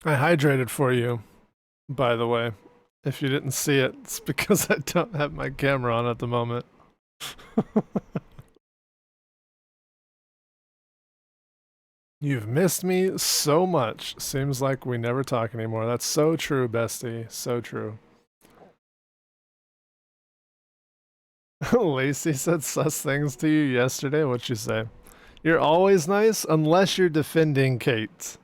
I hydrated for you, by the way. If you didn't see it, it's because I don't have my camera on at the moment. You've missed me so much. Seems like we never talk anymore. That's so true, bestie. So true. Lacey said sus things to you yesterday. What'd she say? You're always nice unless you're defending Kate.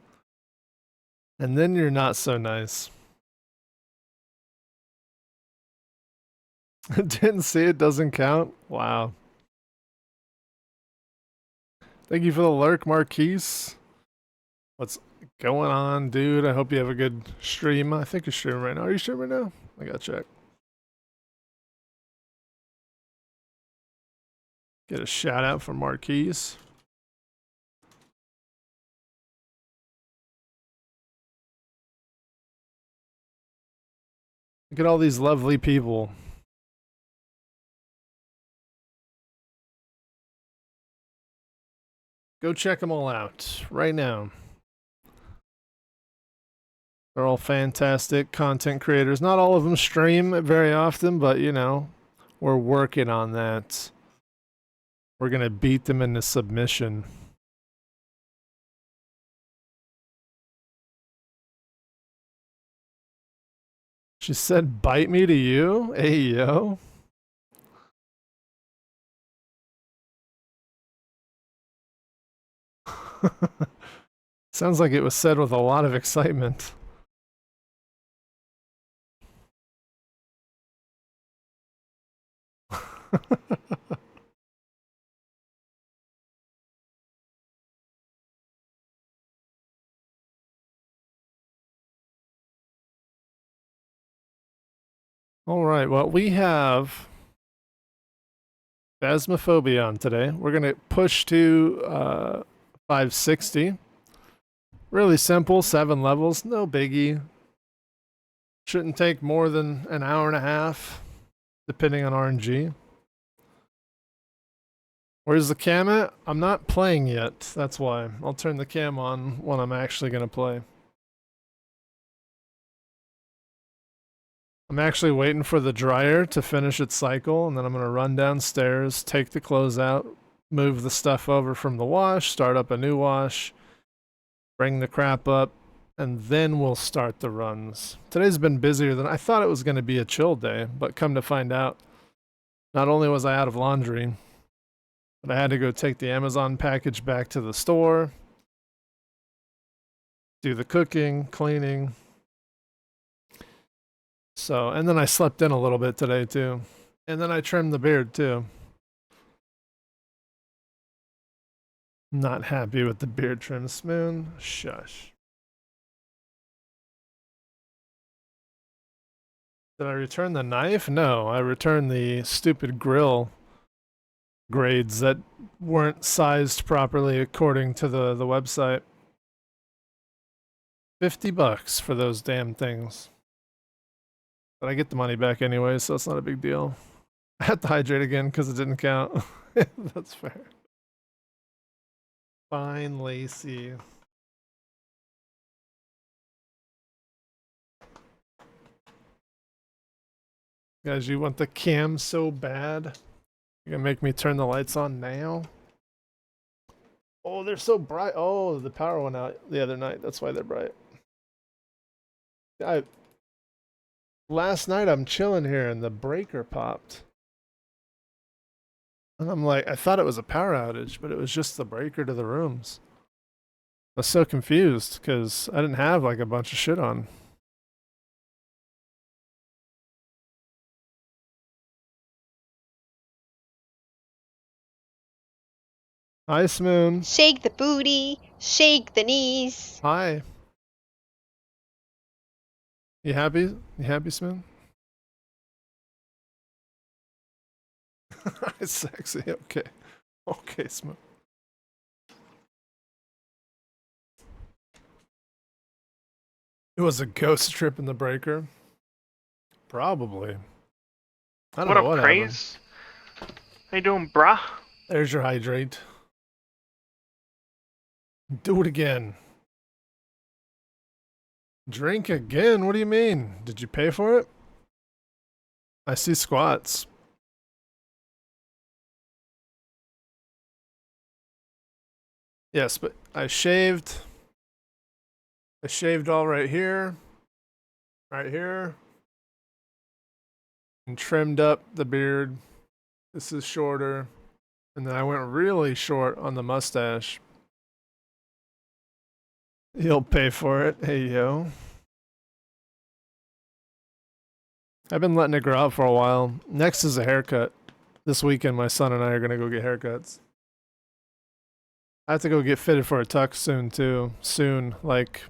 And then you're not so nice. Didn't see it, doesn't count? Wow. Thank you for the lurk, Marquise. What's going on, dude? I hope you have a good stream. I think you're streaming right now. Are you streaming now? I gotta check. Get a shout out from Marquise. Look at all these lovely people. Go check them all out right now. They're all fantastic content creators. Not all of them stream very often, but you know, we're working on that. We're gonna beat them into submission. She said, bite me to you? Hey, yo. Sounds like it was said with a lot of excitement. All right, well, we have Phasmophobia on today. We're going to push to 560. Really simple, 7 levels, no biggie. Shouldn't take more than an hour and a half, depending on RNG. Where's the cam at? I'm not playing yet, that's why. I'll turn the cam on when I'm actually going to play. I'm actually waiting for the dryer to finish its cycle, and then I'm going to run downstairs, take the clothes out, move the stuff over from the wash, start up a new wash, bring the crap up, and then we'll start the runs. Today's been busier than I thought it was going to be a chill day, but come to find out, not only was I out of laundry, but I had to go take the Amazon package back to the store, do the cooking, cleaning. So, and then I slept in a little bit today too. And then I trimmed the beard too. Not happy with the beard trim, Smoon. Shush. Did I return the knife? No, I returned the stupid grill grades that weren't sized properly according to the website. $50 for those damn things. But I get the money back anyway, so it's not a big deal. I had to hydrate again because it didn't count. That's fair. Fine, Lacey. Guys, you want the cam so bad? You're gonna make me turn the lights on now? Oh, they're so bright. Oh, the power went out the other night. That's why they're bright. Last night I'm chilling here and the breaker popped. And I'm like, I thought it was a power outage, but it was just the breaker to the rooms. I was so confused because I didn't have like a bunch of shit on. Hi, Smoon. Shake the booty, shake the knees. Hi. You happy? You happy, Smoon? It's sexy. Okay. Okay, Smoon. It was a ghost trip in the breaker. Probably. I don't know what Craze? How you doing, brah? There's your hydrate. Do it again. Drink again? What do you mean? Did you pay for it? I see squats. Yes, but I shaved. I shaved all right here, and trimmed up the beard. This is shorter. And then I went really short on the mustache. You'll pay for it. Hey, yo. I've been letting it grow out for a while. Next is a haircut. This weekend, my son and I are going to go get haircuts. I have to go get fitted for a tux soon, too. Soon. Like,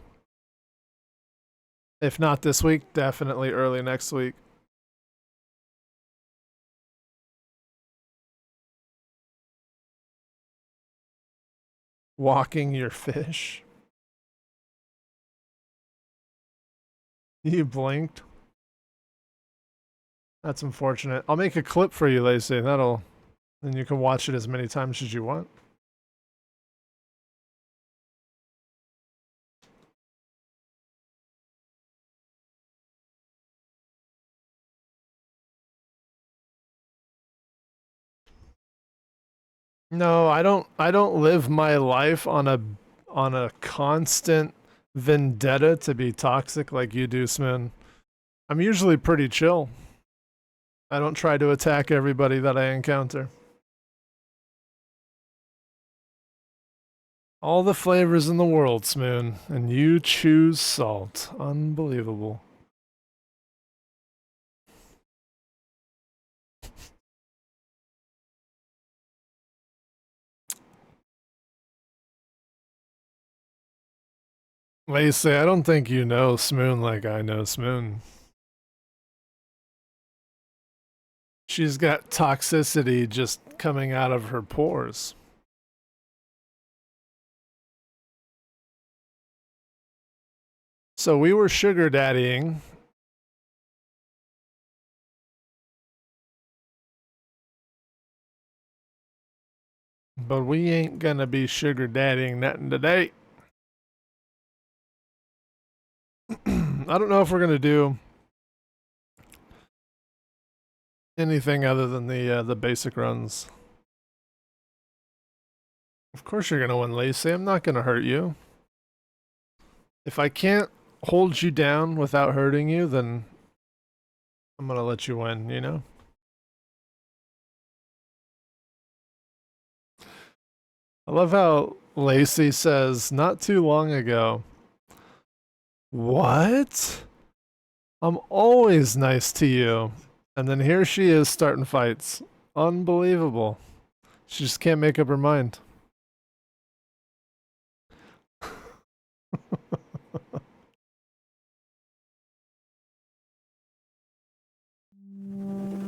if not this week, definitely early next week. Walking your fish. You blinked. That's unfortunate. I'll make a clip for you, Lacey. Then you can watch it as many times as you want. No, I don't live my life on a constant vendetta to be toxic like you do, Smin. I'm usually pretty chill. I don't try to attack everybody that I encounter. All the flavors in the world, Smoon, and you choose salt. Unbelievable. Lacey, I don't think you know Smoon like I know Smoon. She's got toxicity just coming out of her pores. So we were sugar daddying. But we ain't gonna be sugar daddying nothing today. I don't know if we're gonna do anything other than the basic runs. Of course you're gonna win, Lacey. I'm not gonna hurt you. If I can't hold you down without hurting you, then I'm gonna let you win, you know? I love how Lacey says, not too long ago, what? I'm always nice to you. And then here she is starting fights. Unbelievable. She just can't make up her mind.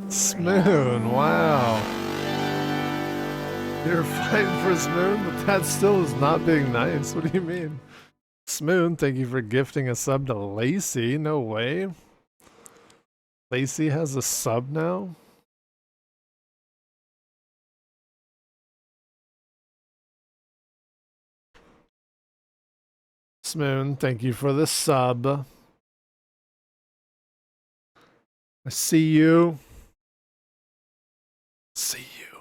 Smoon, wow. You're fighting for Smoon, but that still is not being nice. What do you mean? Smoon, thank you for gifting a sub to Lacey. No way. Lacey has a sub now? Smoon, thank you for the sub. I see you. See you.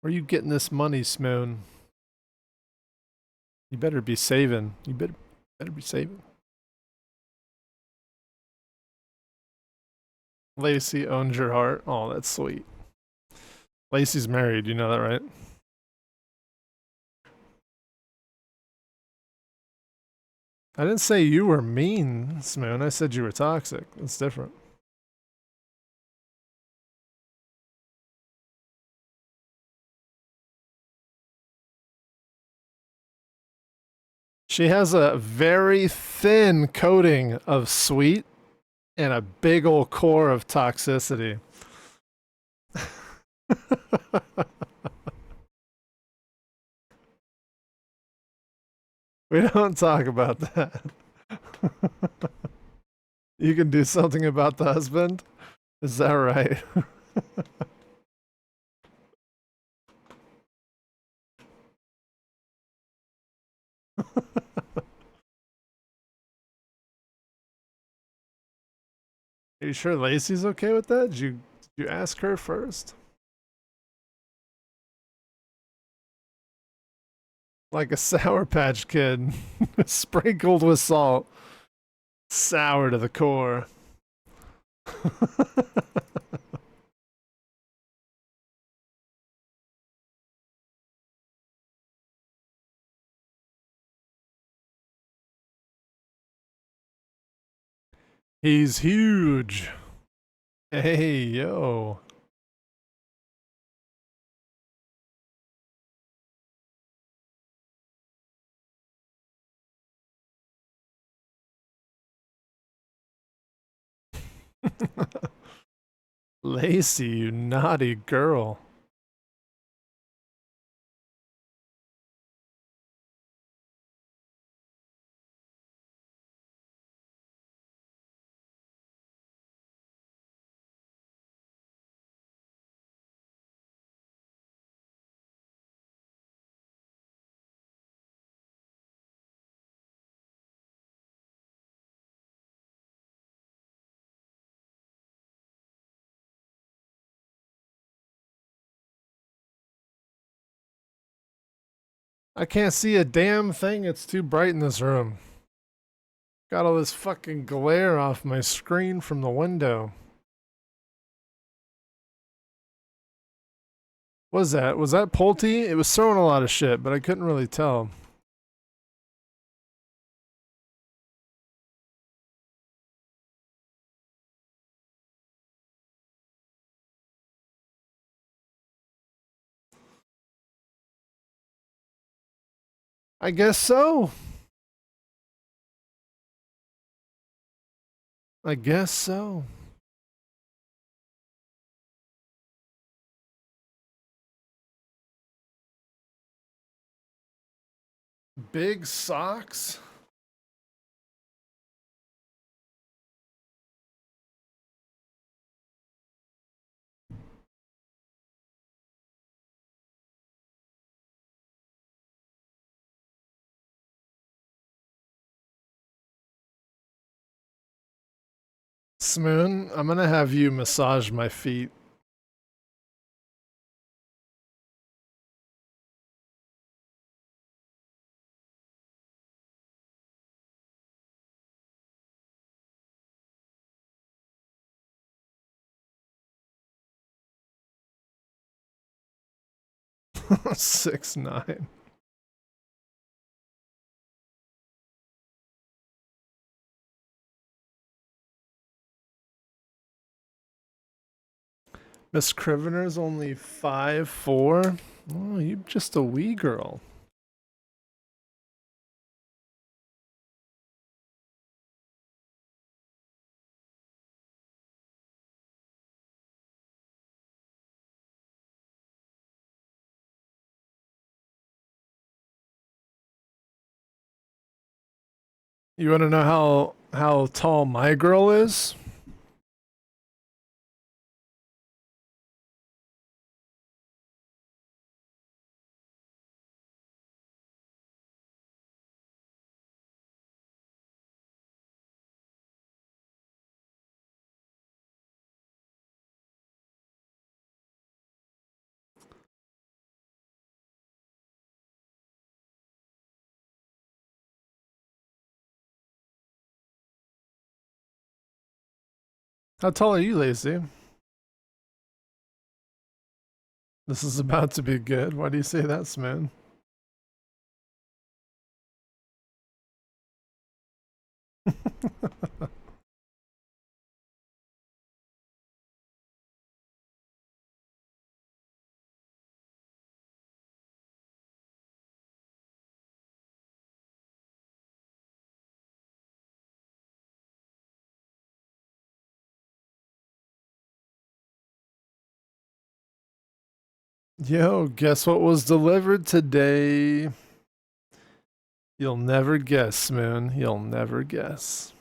Where are you getting this money, Smoon? You better be saving. You better be saving. Lacey owns your heart. Oh, that's sweet. Lacey's married, you know that, right? I didn't say you were mean, Smoon. I said you were toxic. It's different. She has a very thin coating of sweet and a big old core of toxicity. We don't talk about that. You can do something about the husband? Is that right? Are you sure Lacey's okay with that? Did you ask her first? Like a Sour Patch Kid, sprinkled with salt, sour to the core. He's huge. Hey, yo. Lacey, you naughty girl. I can't see a damn thing. It's too bright in this room. Got all this fucking glare off my screen from the window. What was that? Was that Pulte? It was throwing a lot of shit, but I couldn't really tell. I guess so. I guess so. Big socks? Smoon, I'm gonna have you massage my feet. Six nine. Miss Crivener's only 5'4". Oh, you just a wee girl. You want to know how tall my girl is? How tall are you, Lacey? This is about to be good. Why do you say that, Smoon? Yo, guess what was delivered today? You'll never guess, Smoon. You'll never guess.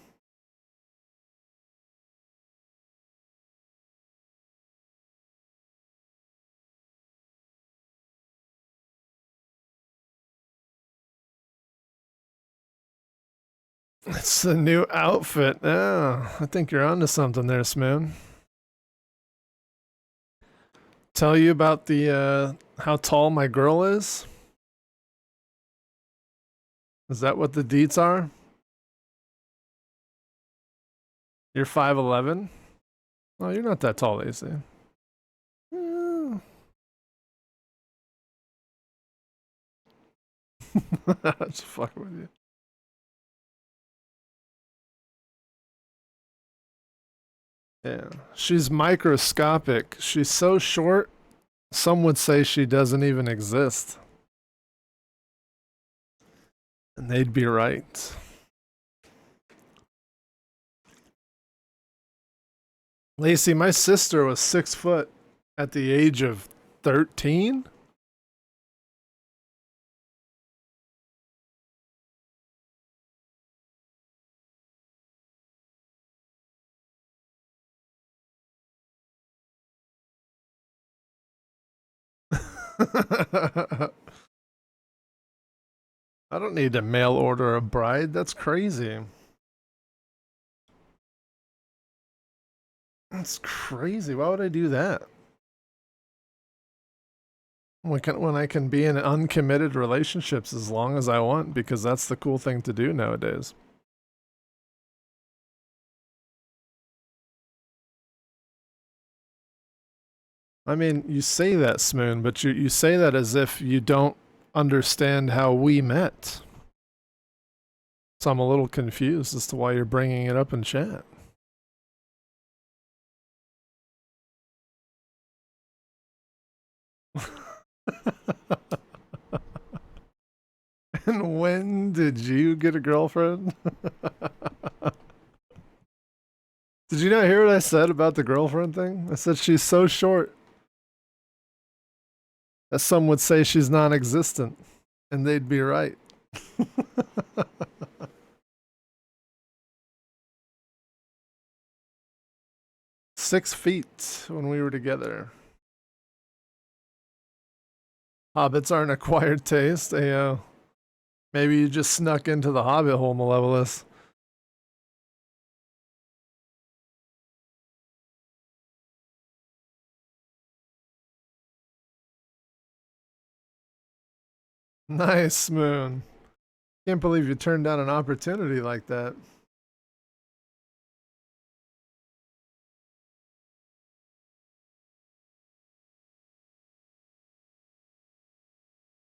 It's a new outfit. Oh, I think you're onto something there, Smoon. Tell you about the how tall my girl is? Is that what the deets are? You're 5'11"? Oh, you're not that tall, AC. Yeah. Just fucking with you. Yeah. She's microscopic. She's so short, some would say she doesn't even exist. And they'd be right. Lacey, my sister was 6 foot at the age of 13. I don't need to mail order a bride. That's crazy. That's crazy. Why would I do that? When I can be in uncommitted relationships as long as I want, because that's the cool thing to do nowadays. I mean, you say that, Smoon, but you say that as if you don't understand how we met. So I'm a little confused as to why you're bringing it up in chat. And when did you get a girlfriend? Did you not hear what I said about the girlfriend thing? I said she's so short that some would say she's non-existent, and they'd be right. 6 feet when we were together. Hobbits are an acquired taste. Maybe you just snuck into the hobbit hole, Malevolous. Nice, Moon. Can't believe you turned down an opportunity like that.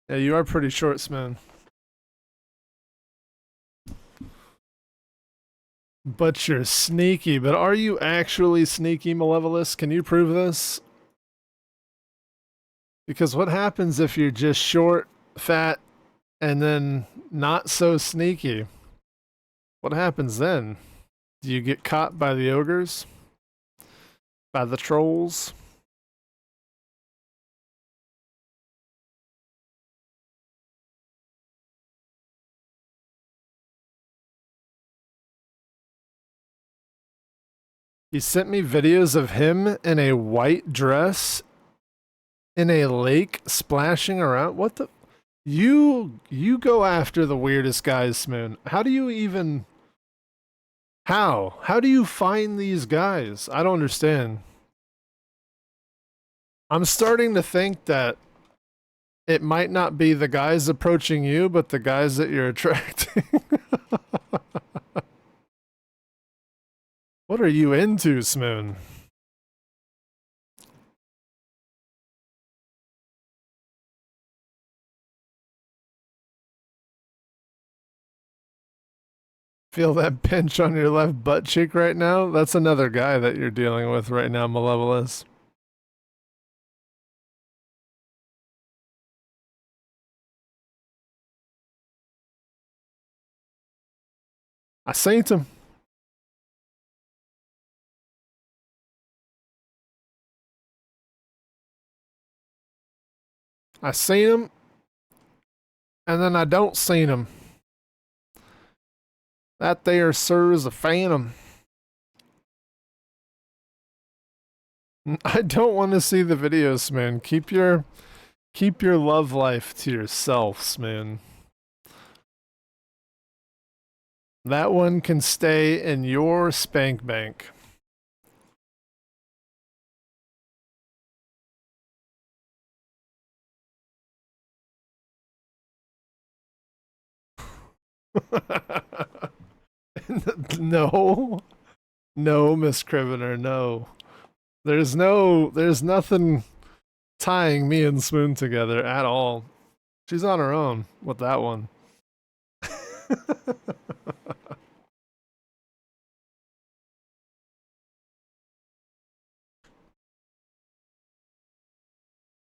Yeah, you are pretty short, Smoon. But you're sneaky. But are you actually sneaky, Malevolous? Can you prove this? Because what happens if you're just short, fat, and then not so sneaky? What happens then? Do you get caught by the ogres? By the trolls? He sent me videos of him in a white dress in a lake splashing around. What the? You go after the weirdest guys, Smoon. How do you even? How? How do you find these guys? I don't understand. I'm starting to think that it might not be the guys approaching you, but the guys that you're attracting. What are you into, Smoon? Feel that pinch on your left butt cheek right now? That's another guy that you're dealing with right now, Malevolous. I seen him. I seen him, and then I don't seen him. That there, sir, is a phantom. I don't want to see the videos, man. Keep your love life to yourselves, man. That one can stay in your spank bank. No. No, Miss Crivener, no. There's nothing tying me and Spoon together at all. She's on her own with that one.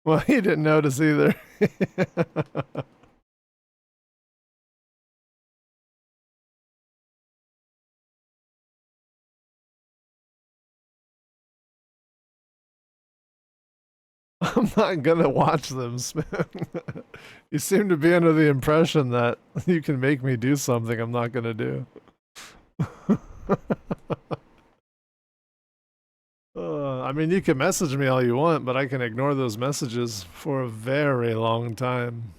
Well, he didn't notice either. I'm not gonna watch them, Spoon. You seem to be under the impression that you can make me do something I'm not gonna do. I mean, you can message me all you want, but I can ignore those messages for a very long time.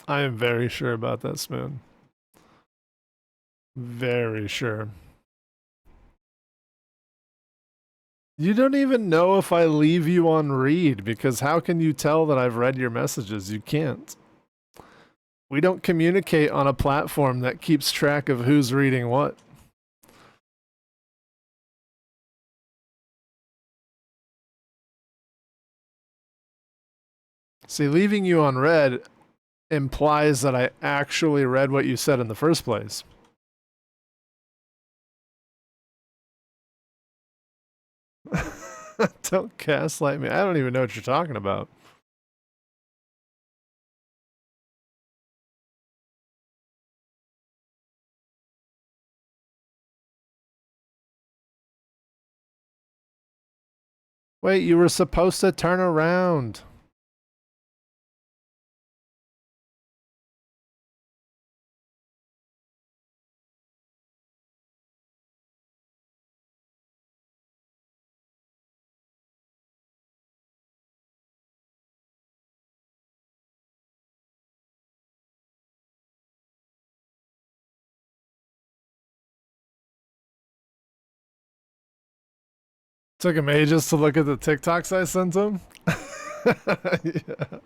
I am very sure about that, Spoon. Very sure. You don't even know if I leave you on read, because how can you tell that I've read your messages? You can't. We don't communicate on a platform that keeps track of who's reading what. See, leaving you on read implies that I actually read what you said in the first place. Don't gaslight me. I don't even know what you're talking about. Wait, you were supposed to turn around. Took him ages to look at the TikToks I sent him. Yeah.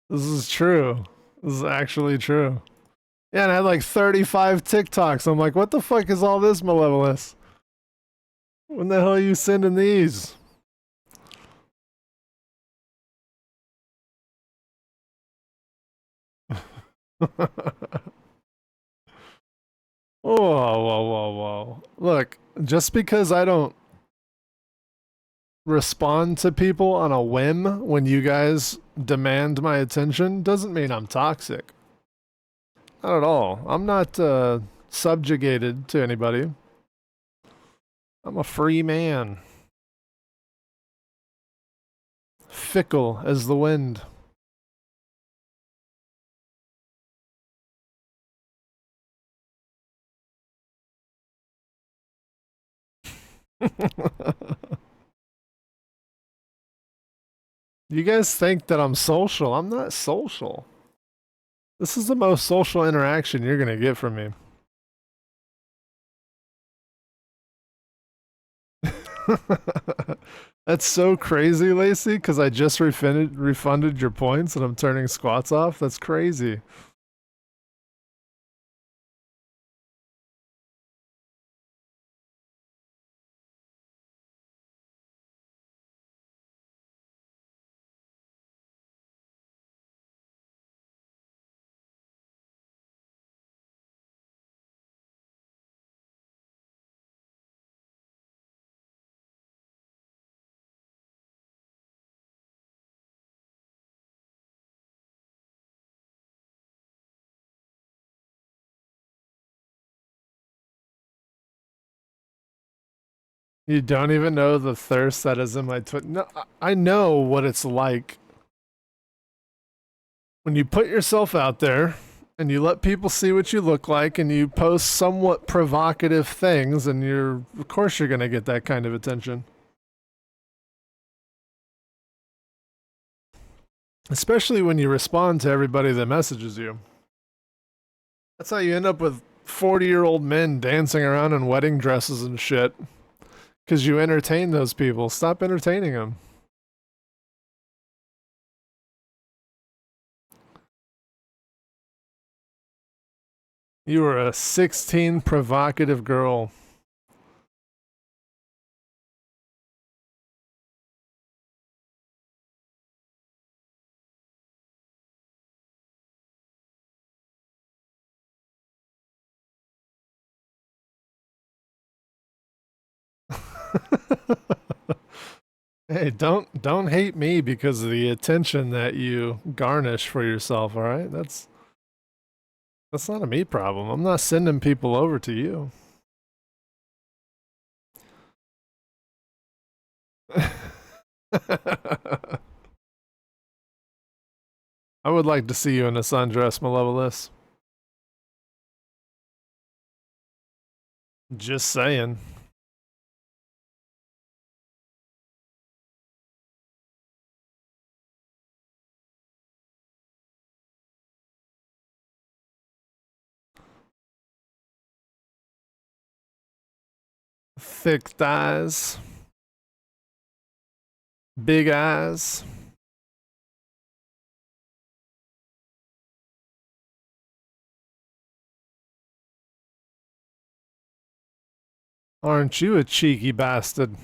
This is true. This is actually true. Yeah, and I had like 35 TikToks. I'm like, what the fuck is all this malevolence? When the hell are you sending these? Whoa, whoa, whoa, whoa. Look, just because I don't respond to people on a whim when you guys demand my attention doesn't mean I'm toxic. Not at all. I'm not subjugated to anybody. I'm a free man. Fickle as the wind. You guys think that I'm social. I'm not social. This is the most social interaction you're going to get from me. That's so crazy, Lacey, because I just refunded your points and I'm turning squats off. That's crazy. You don't even know the thirst that is in my No, I know what it's like when you put yourself out there and you let people see what you look like and you post somewhat provocative things, and of course you're going to get that kind of attention. Especially when you respond to everybody that messages you. That's how you end up with 40-year-old men dancing around in wedding dresses and shit. Because you entertain those people. Stop entertaining them. You were a 16 provocative girl. Hey, don't hate me because of the attention that you garnish for yourself, all right? That's not a me problem. I'm not sending people over to you. I would like to see you in a sundress, Malevolus. Just saying. Thick thighs. Big eyes. Aren't you a cheeky bastard?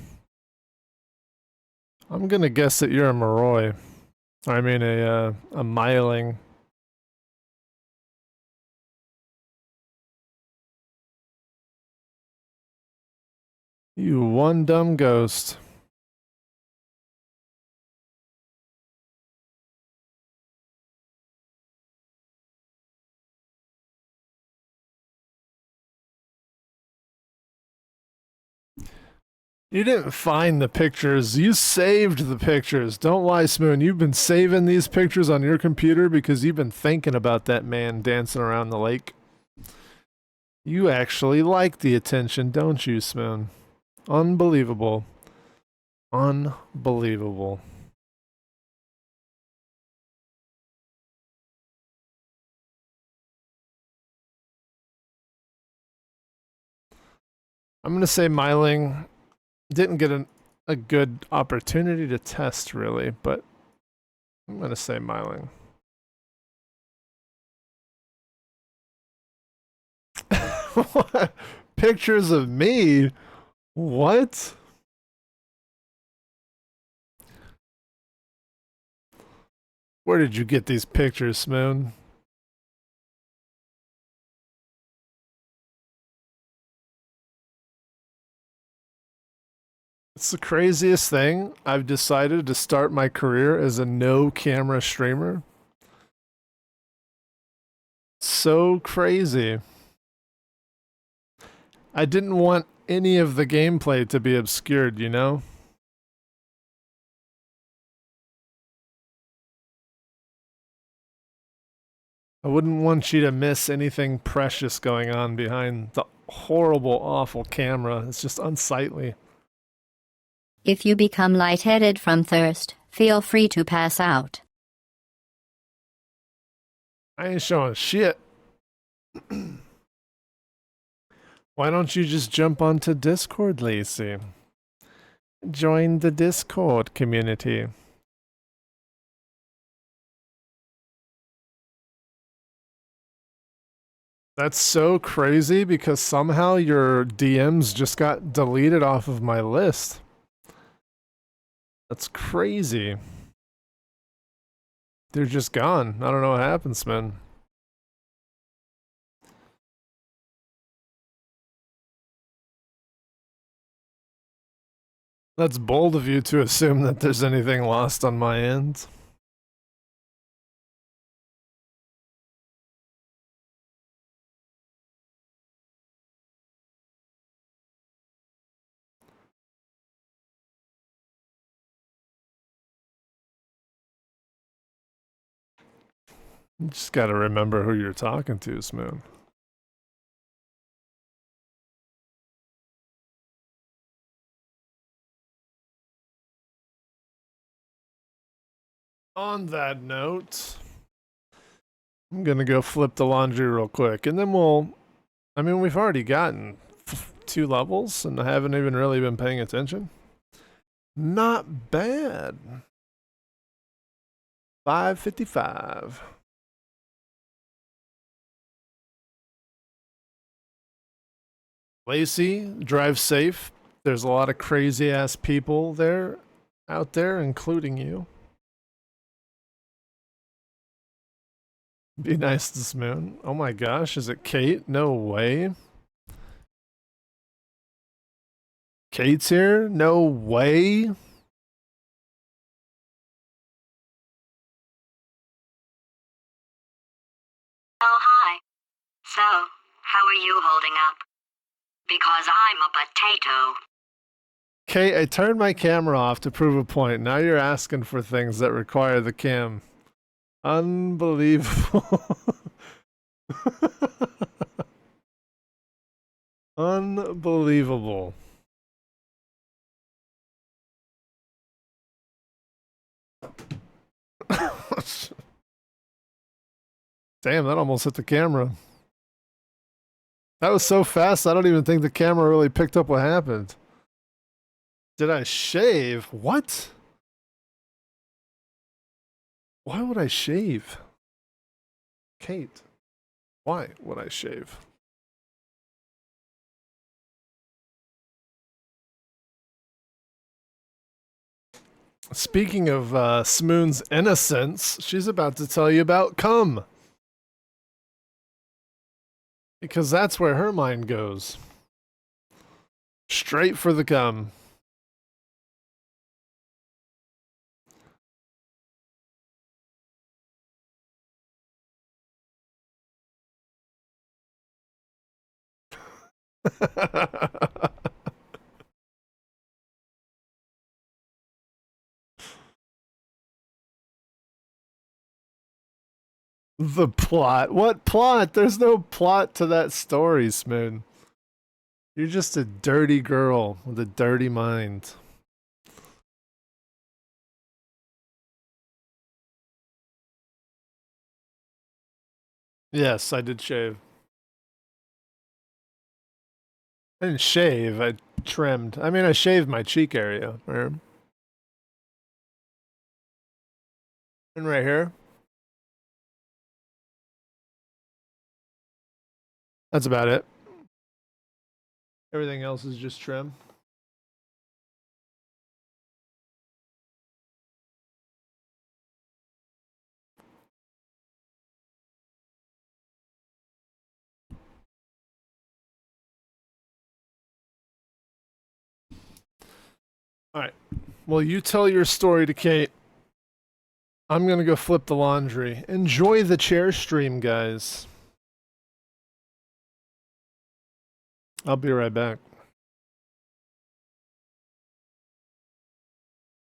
I'm gonna guess that you're a Moroi. I mean a Myling. You one dumb ghost. You didn't find the pictures. You saved the pictures. Don't lie, Smoon. You've been saving these pictures on your computer because you've been thinking about that man dancing around the lake. You actually like the attention, don't you, Smoon? Unbelievable. Unbelievable. I'm going to say Myling didn't get a good opportunity to test, really, but I'm going to say Myling. Pictures of me? What? Where did you get these pictures, Smoon? It's the craziest thing. I've decided to start my career as a no camera streamer. So crazy. I didn't want any of the gameplay to be obscured, you know? I wouldn't want you to miss anything precious going on behind the horrible, awful camera. It's just unsightly. If you become lightheaded from thirst, feel free to pass out. I ain't showing shit. Why don't you just jump onto Discord, Lacey? Join the Discord community. That's so crazy because somehow your DMs just got deleted off of my list. That's crazy. They're just gone. I don't know what happens, man. That's bold of you to assume that there's anything lost on my end. You just gotta remember who you're talking to, Smoon. On that note, I'm gonna go flip the laundry real quick, and then I mean, we've already gotten 2 levels, and I haven't even really been paying attention. Not bad. 555. Lacey, drive safe. There's a lot of crazy ass people out there, including you. Be nice to Smoon. Oh my gosh, is it Kate? No way. Kate's here? No way. Oh, hi. So, how are you holding up? Because I'm a potato. Kate, I turned my camera off to prove a point. Now you're asking for things that require the cam. Unbelievable. Unbelievable. Damn, that almost hit the camera. That was so fast, I don't even think the camera really picked up what happened. Did I shave? What? Why would I shave? Kate, why would I shave? Speaking of Smoon's innocence, she's about to tell you about cum. Because that's where her mind goes. Straight for the cum. The plot? What plot? There's no plot to that story, Smoon. You're just a dirty girl with a dirty mind. Yes, I did shave. I didn't shave, I trimmed. I mean, I shaved my cheek area. And right here. That's about it. Everything else is just trim. Alright. Well, you tell your story to Kate. I'm gonna go flip the laundry. Enjoy the chair stream, guys. I'll be right back.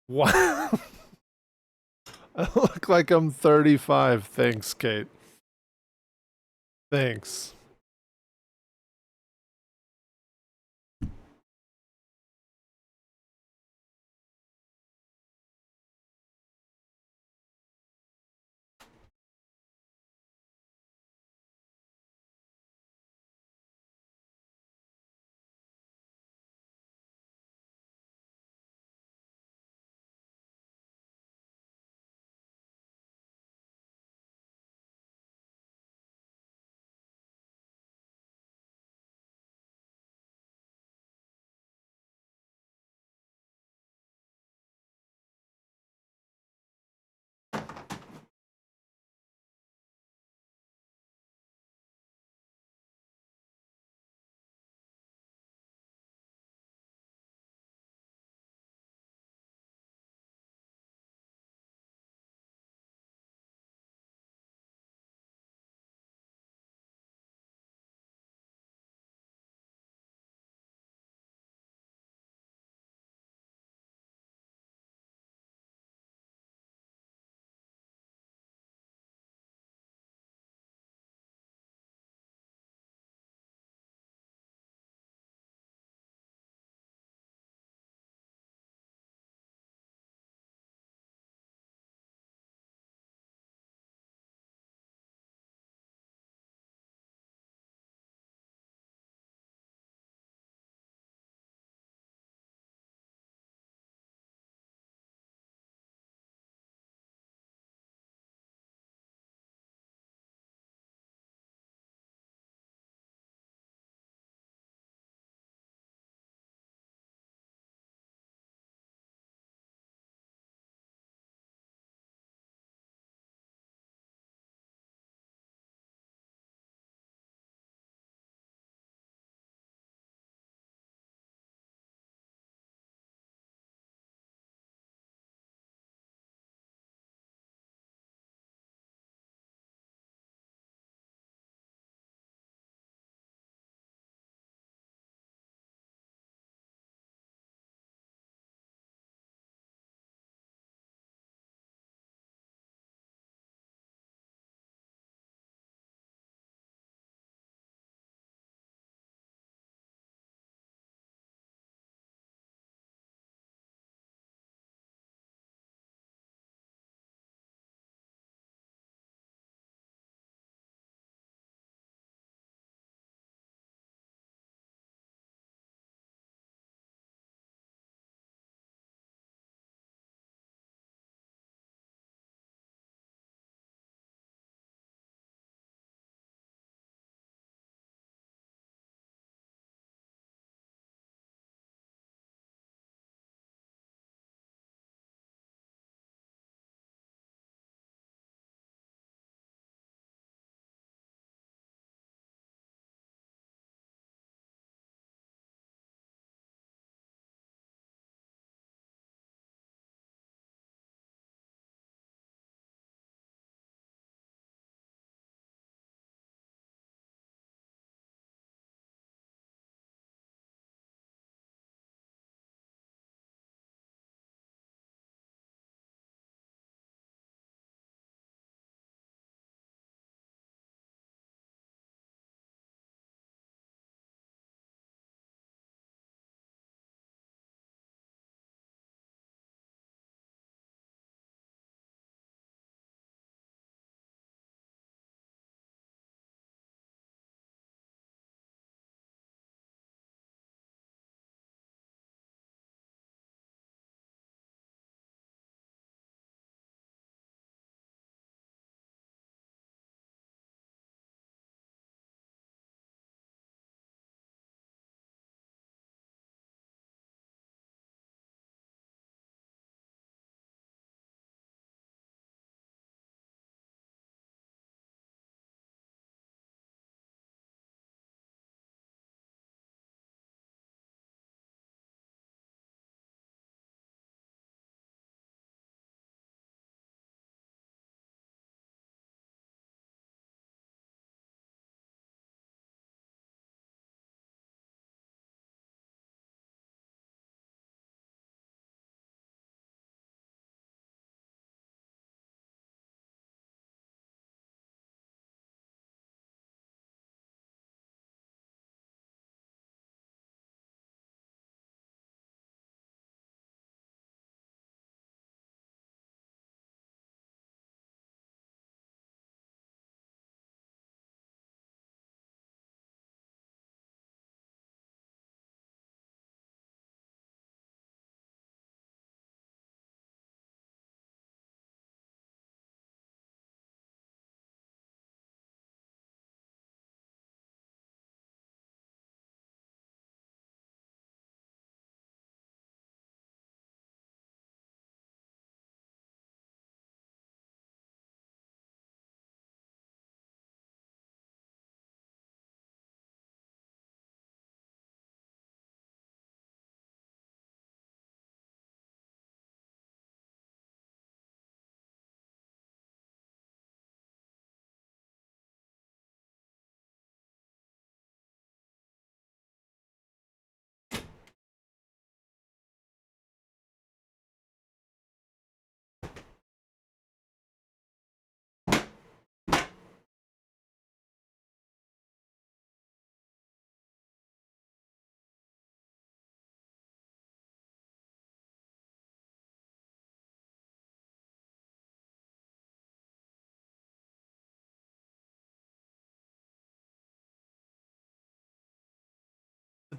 What? I look like I'm 35. Thanks, Kate. Thanks.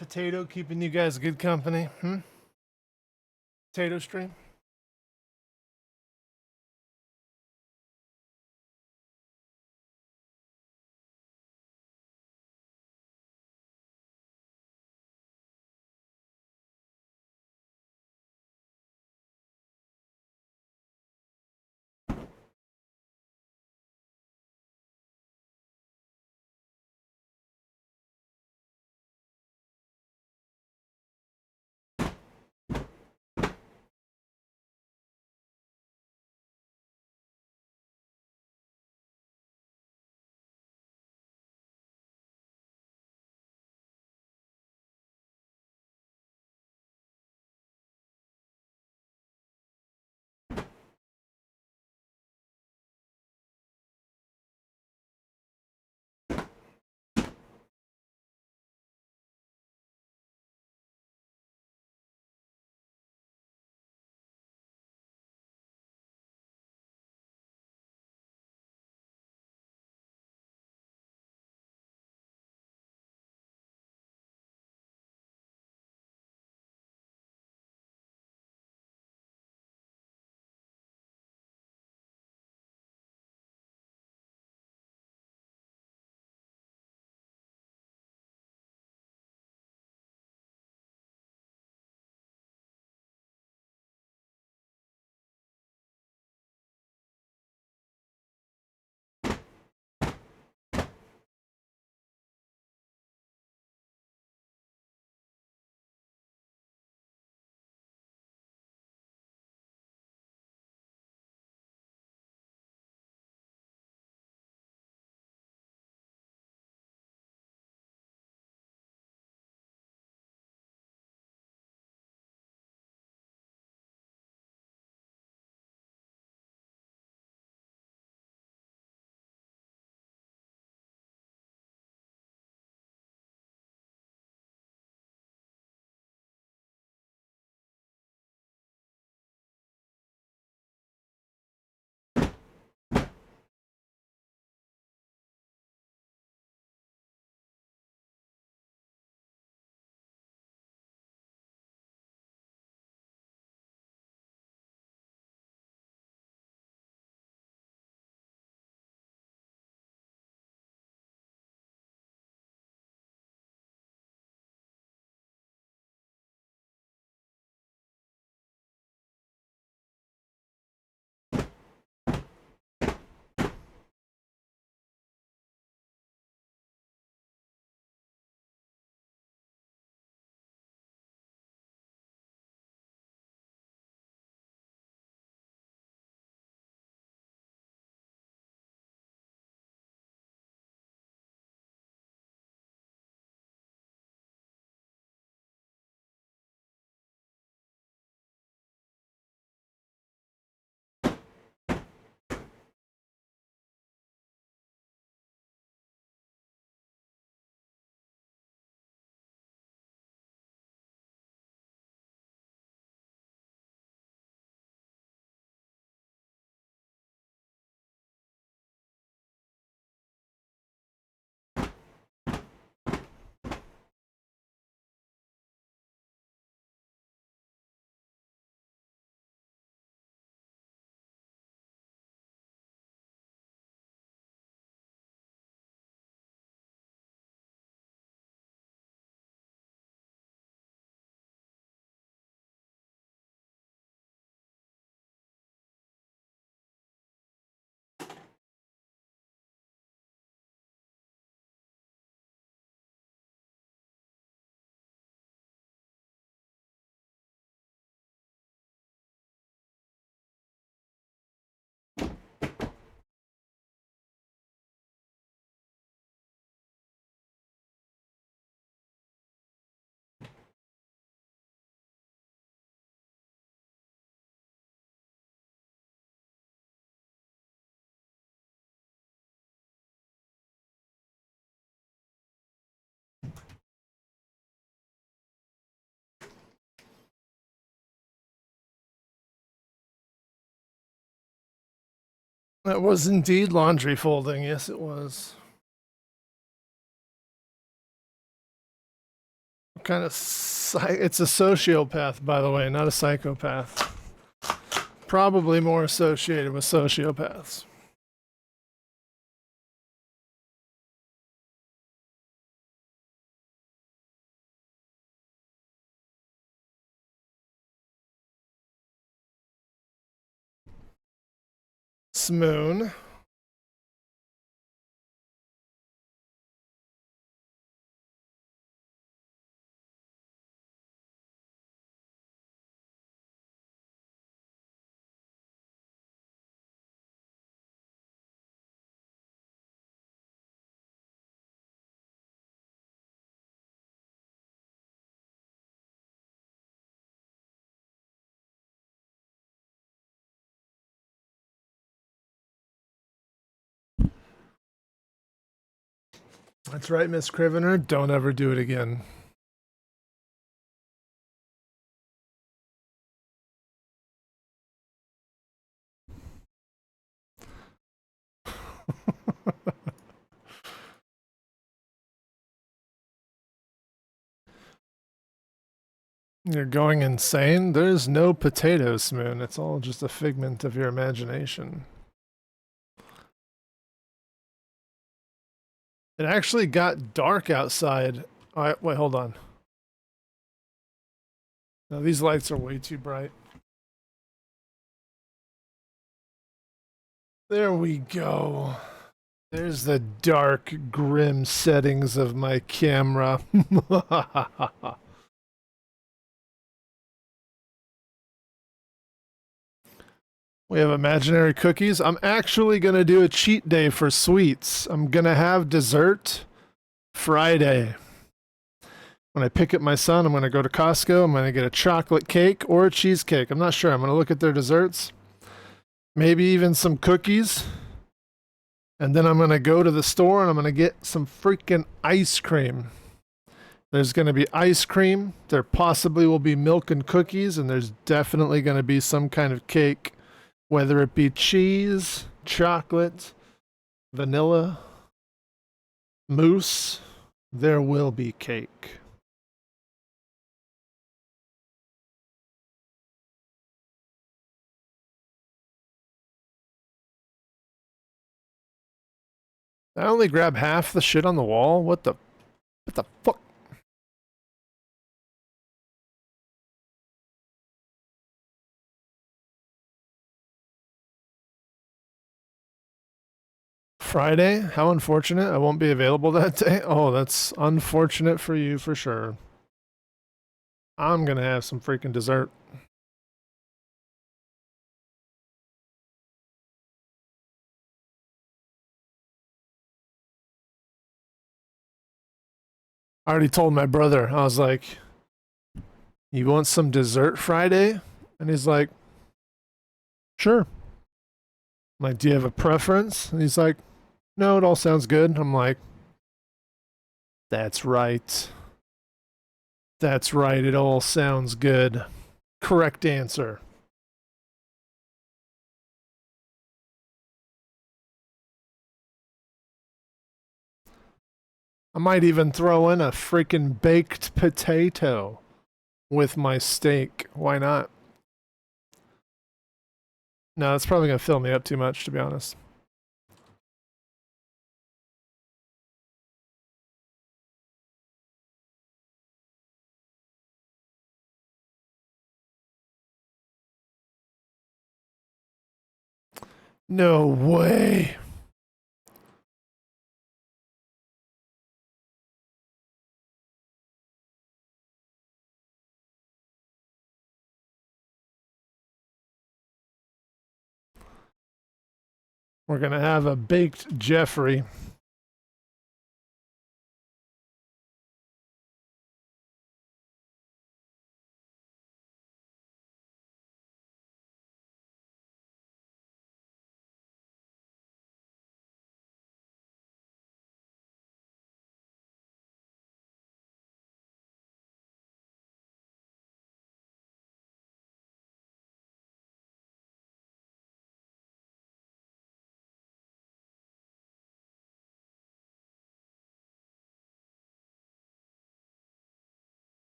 potato keeping you guys good company? Potato stream? That was indeed laundry folding. Yes, it was. Kind of, it's a sociopath, by the way, not a psychopath. Probably more associated with sociopaths. Smoon. That's right, Miss Crivener. Don't ever do it again. You're going insane? There's no potato, Smoon. It's all just a figment of your imagination. It actually got dark outside. All right, wait, hold on. No, these lights are way too bright. There we go. There's the dark, grim settings of my camera. We have imaginary cookies. I'm actually going to do a cheat day for sweets. I'm going to have dessert Friday. When I pick up my son, I'm going to go to Costco. I'm going to get a chocolate cake or a cheesecake. I'm not sure. I'm going to look at their desserts. Maybe even some cookies. And then I'm going to go to the store and I'm going to get some freaking ice cream. There's going to be ice cream. There possibly will be milk and cookies. And there's definitely going to be some kind of cake. Whether it be cheese, chocolate, vanilla, mousse, there will be cake. I only grab half the shit on the wall? What the fuck? Friday? How unfortunate. I won't be available that day. Oh, that's unfortunate for you for sure. I'm gonna have some freaking dessert. I already told my brother, I was like, you want some dessert Friday? And he's like, sure. I'm like, do you have a preference? And he's like, no, it all sounds good. I'm like, that's right. That's right. It all sounds good. Correct answer. I might even throw in a freaking baked potato with my steak. Why not? No, it's probably going to fill me up too much, to be honest. No way. We're going to have a baked Jeffrey.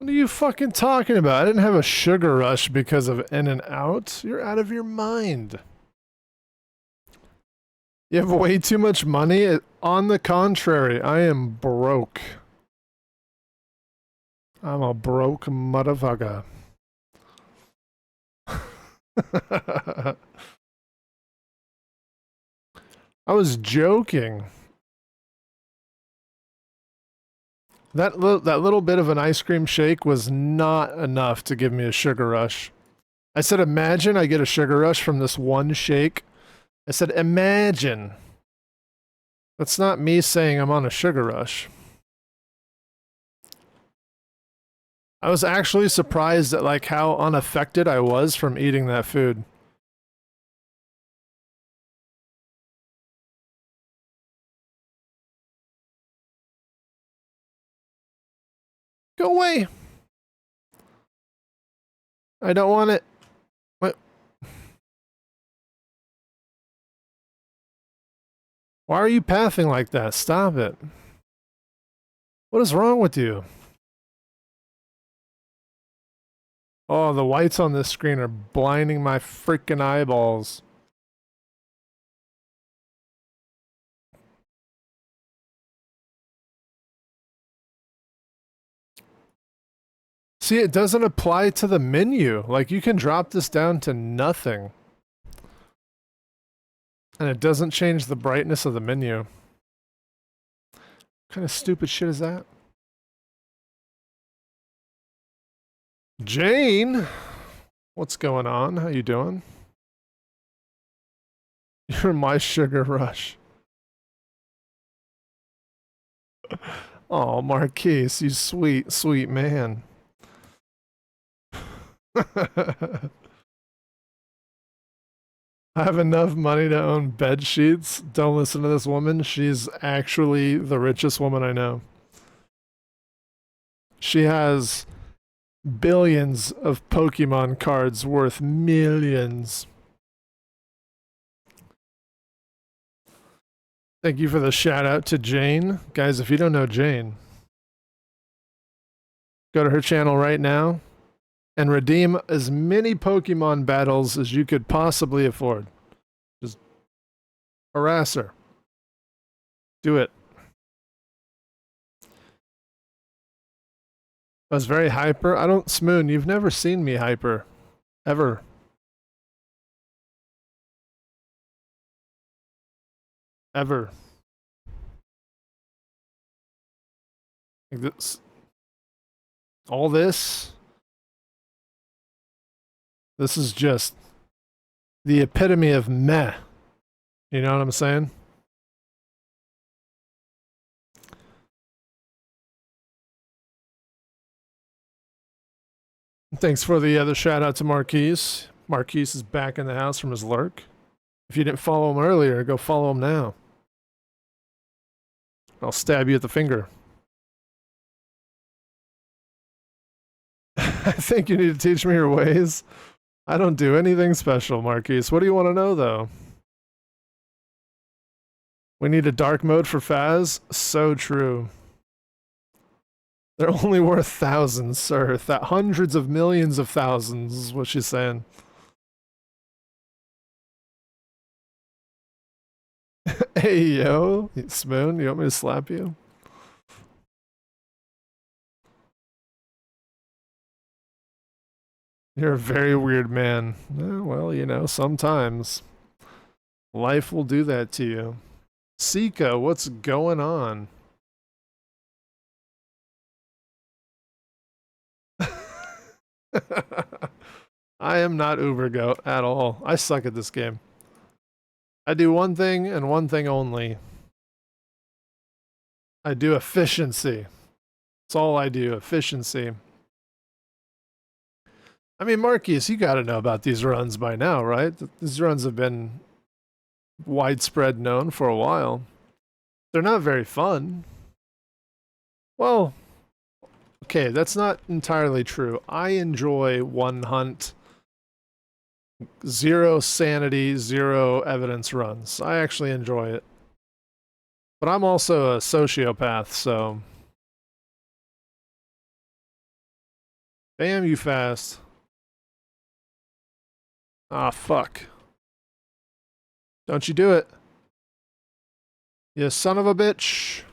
What are you fucking talking about? I didn't have a sugar rush because of In-N-Out. You're out of your mind. You have way too much money? On the contrary, I am broke. I'm a broke motherfucker. I was joking. That little bit of an ice cream shake was not enough to give me a sugar rush. I said, imagine I get a sugar rush from this one shake. I said, imagine. That's not me saying I'm on a sugar rush. I was actually surprised at like how unaffected I was from eating that food. Go away. I don't want it. What? Why are you pathing like that? Stop it. What is wrong with you? Oh, the whites on this screen are blinding my freaking eyeballs. See, it doesn't apply to the menu. Like, you can drop this down to nothing. And it doesn't change the brightness of the menu. What kind of stupid shit is that? Jane? What's going on? How you doing? You're my sugar rush. Oh, Marquise, you sweet, sweet man. I have enough money to own bed sheets. Don't listen to this woman. She's actually the richest woman I know. She has billions of Pokemon cards worth millions. Thank you for the shout out to Jane. Guys, if you don't know Jane, go to her channel right now and redeem as many Pokemon battles as you could possibly afford. Just harass her. Do it. I was very hyper. I don't, Smoon, you've never seen me hyper. Ever. Ever. Like this. All this. This is just the epitome of meh. You know what I'm saying? Thanks for the other shout out to Marquise. Marquise is back in the house from his lurk. If you didn't follow him earlier, go follow him now. I'll stab you at the finger. I think you need to teach me your ways. I don't do anything special, Marquise. What do you want to know, though? We need a dark mode for Faz? So true. They're only worth thousands, sir. Hundreds of millions of thousands is what she's saying. Hey, yo. Spoon, you want me to slap you? You're a very weird man. Well, you know, sometimes life will do that to you. Sika, what's going on? I am not Ubergoat at all. I suck at this game. I do one thing and one thing only. I do efficiency. That's all I do, efficiency. I mean, Marcus, you gotta know about these runs by now, right? These runs have been widespread known for a while. They're not very fun. Well, okay, that's not entirely true. I enjoy one hunt, zero sanity, zero evidence runs. I actually enjoy it. But I'm also a sociopath, so Damn you fast. Ah, fuck. Don't you do it. You son of a bitch.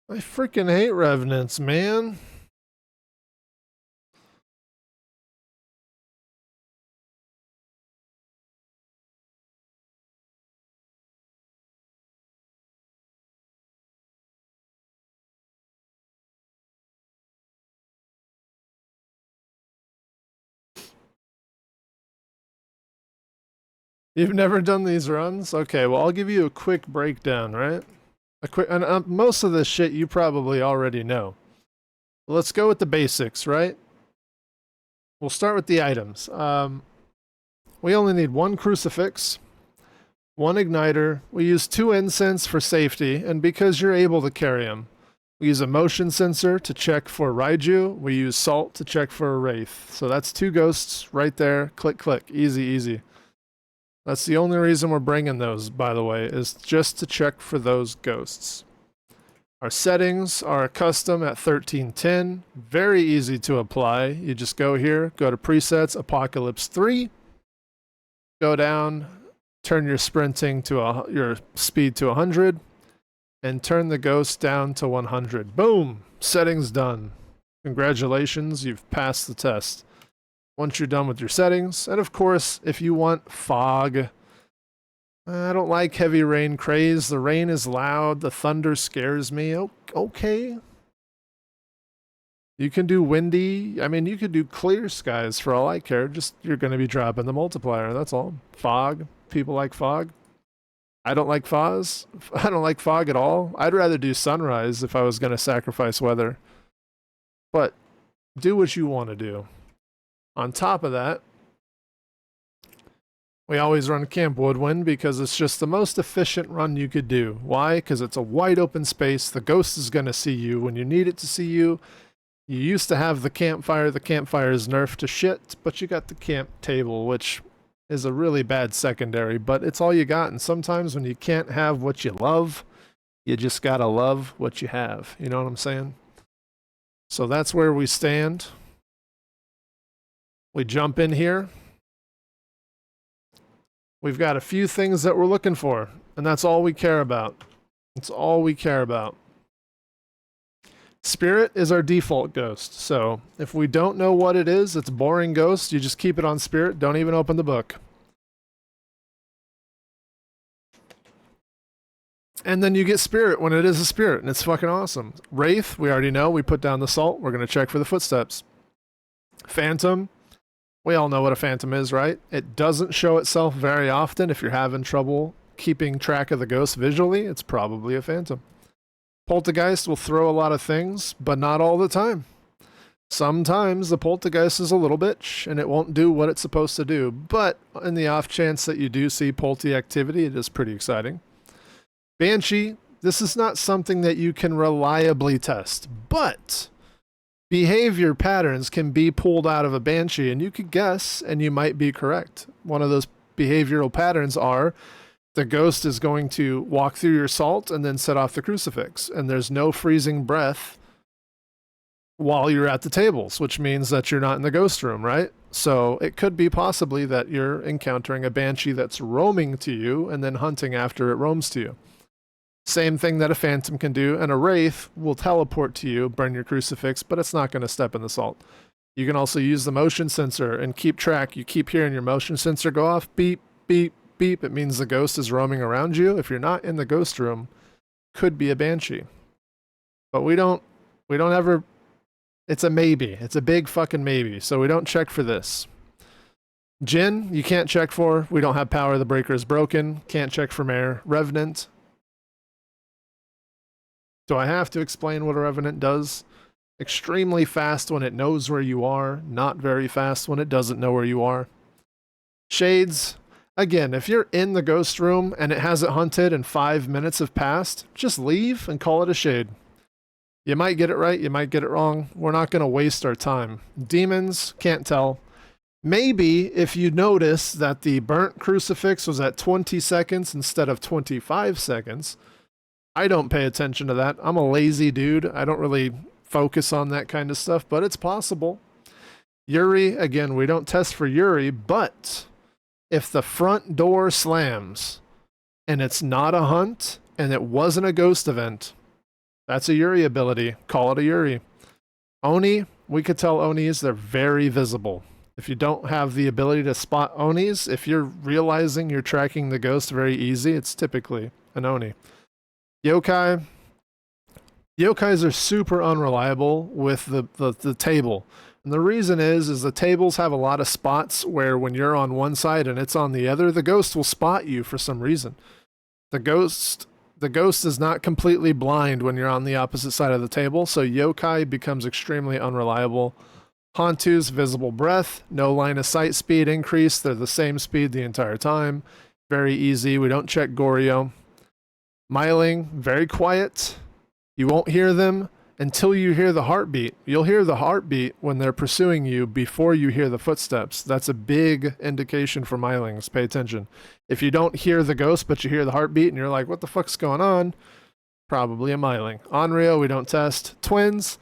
I freaking hate revenants, man. You've never done these runs? Okay, well, I'll give you a quick breakdown, right? And most of this shit you probably already know. Let's go with the basics, right? We'll start with the items. We only need one crucifix, one igniter. We use 2 incense for safety, and because you're able to carry them. We use a motion sensor to check for Raiju. We use salt to check for a wraith. So that's 2 ghosts right there. Click, click. Easy, easy. That's the only reason we're bringing those, by the way, is just to check for those ghosts. Our settings are custom at 1310. Very easy to apply. You just go here, go to presets, Apocalypse 3. Go down, turn your sprinting to your speed to 100, and turn the ghost down to 100. Boom! Settings done. Congratulations, you've passed the test. Once you're done with your settings, and of course, if you want fog, I don't like heavy rain craze. The rain is loud. The thunder scares me. Okay. You can do windy. I mean, you could do clear skies for all I care. Just you're going to be dropping the multiplier. That's all. Fog. People like fog. I don't like fog. I don't like fog at all. I'd rather do sunrise if I was going to sacrifice weather. But do what you want to do. On top of that, we always run Camp Woodwind because it's just the most efficient run you could do. Why? Because it's a wide open space. The ghost is going to see you when you need it to see you. You used to have the campfire. The campfire is nerfed to shit, but you got the camp table, which is a really bad secondary, but it's all you got. And sometimes when you can't have what you love, you just got to love what you have. You know what I'm saying? So that's where we stand. We jump in here. We've got a few things that we're looking for, and that's all we care about. That's all we care about. Spirit is our default ghost, so if we don't know what it is, it's boring ghost, you just keep it on Spirit, don't even open the book. And then you get Spirit when it is a Spirit, and it's fucking awesome. Wraith, we already know, we put down the salt, we're going to check for the footsteps. Phantom, we all know what a phantom is, right? It doesn't show itself very often. If you're having trouble keeping track of the ghost visually, it's probably a phantom. Poltergeist will throw a lot of things, but not all the time. Sometimes the poltergeist is a little bitch, and it won't do what it's supposed to do. But in the off chance that you do see polty activity, it is pretty exciting. Banshee, this is not something that you can reliably test, but behavior patterns can be pulled out of a Banshee, and you could guess, and you might be correct. One of those behavioral patterns are the ghost is going to walk through your salt and then set off the crucifix, and there's no freezing breath while you're at the tables, which means that you're not in the ghost room, right? So it could be possibly that you're encountering a Banshee that's roaming to you and then hunting after it roams to you. Same thing that a phantom can do, and a wraith will teleport to you, burn your crucifix, but it's not going to step in the salt. You can also use the motion sensor and keep track. You keep hearing your motion sensor go off, beep, beep, beep. It means the ghost is roaming around you. If you're not in the ghost room, could be a Banshee. But we don't ever, it's a maybe. It's a big fucking maybe, so we don't check for this. Jinn, you can't check for. We don't have power. The breaker is broken. Can't check for Mare. Revenant. Do I have to explain what a Revenant does? Extremely fast when it knows where you are, not very fast when it doesn't know where you are. Shades, again, if you're in the ghost room and it hasn't hunted and 5 minutes have passed, just leave and call it a shade. You might get it right, you might get it wrong. We're not going to waste our time. Demons, can't tell. Maybe if you notice that the burnt crucifix was at 20 seconds instead of 25 seconds. I don't pay attention to that. I'm a lazy dude. I don't really focus on that kind of stuff, but it's possible. Yuri, again, we don't test for Yuri, but if the front door slams and it's not a hunt and it wasn't a ghost event, that's a Yuri ability. Call it a Yuri. Oni, we could tell Onis they're very visible. If you don't have the ability to spot Onis, if you're realizing you're tracking the ghost very easy, it's typically an Oni. Yokai. Yokais are super unreliable with the table. And the reason is the tables have a lot of spots where when you're on one side and it's on the other, the ghost will spot you for some reason. The ghost is not completely blind when you're on the opposite side of the table, so yokai becomes extremely unreliable. Hantu's visible breath, no line of sight speed increase, they're the same speed the entire time. Very easy, we don't check Goryo. Myling, very quiet. You won't hear them until you hear the heartbeat. You'll hear the heartbeat when they're pursuing you before you hear the footsteps. That's a big indication for Mylings. Pay attention. If you don't hear the ghost, but you hear the heartbeat and you're like, what the fuck's going on? Probably a Myling. Onryo, we don't test. Twins,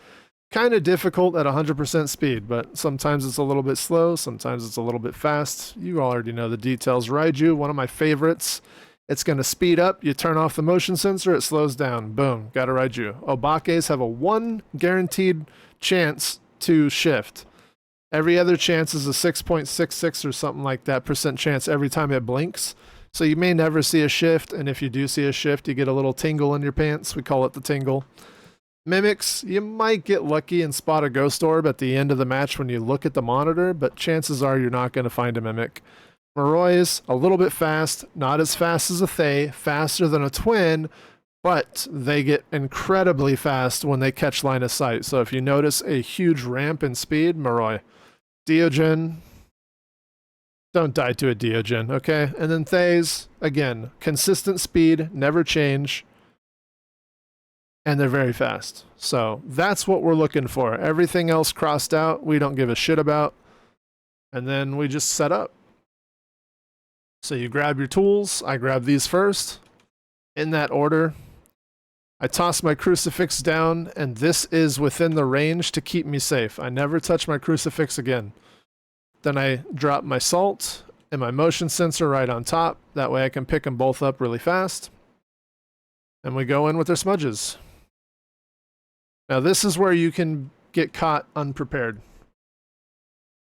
kind of difficult at 100% speed, but sometimes it's a little bit slow, sometimes it's a little bit fast. You already know the details. Raiju, one of my favorites. It's going to speed up. You turn off the motion sensor, it slows down. Boom, got a Raiju. Obakes have a 1 guaranteed chance to shift. Every other chance is a 6.66 or something like that percent chance every time it blinks. So you may never see a shift, and if you do see a shift, you get a little tingle in your pants. We call it the tingle. Mimics, you might get lucky and spot a ghost orb at the end of the match when you look at the monitor, but chances are you're not going to find a Mimic. Moroi, a little bit fast, not as fast as a Thay, faster than a Twin, but they get incredibly fast when they catch line of sight. So if you notice a huge ramp in speed, Moroi. Diogen, don't die to a Diogen, okay? And then Thays, again, consistent speed, never change, and they're very fast. So that's what we're looking for. Everything else crossed out, we don't give a shit about. And then we just set up. So you grab your tools. I grab these first, in that order. I toss my crucifix down, and this is within the range to keep me safe. I never touch my crucifix again. Then I drop my salt and my motion sensor right on top. That way I can pick them both up really fast. And we go in with our smudges. Now this is where you can get caught unprepared.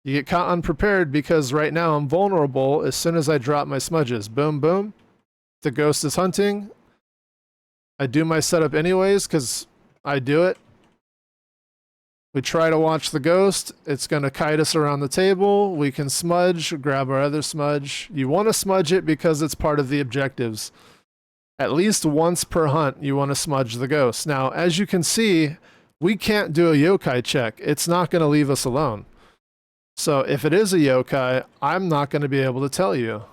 You get caught unprepared because right now I'm vulnerable as soon as I drop my smudges. Boom, boom. The ghost is hunting. I do my setup anyways because I do it. We try to watch the ghost. It's going to kite us around the table. We can smudge, grab our other smudge. You want to smudge it because it's part of the objectives. At least once per hunt, you want to smudge the ghost. Now, as you can see, we can't do a yokai check. It's not going to leave us alone. So if it is a yokai, I'm not going to be able to tell you.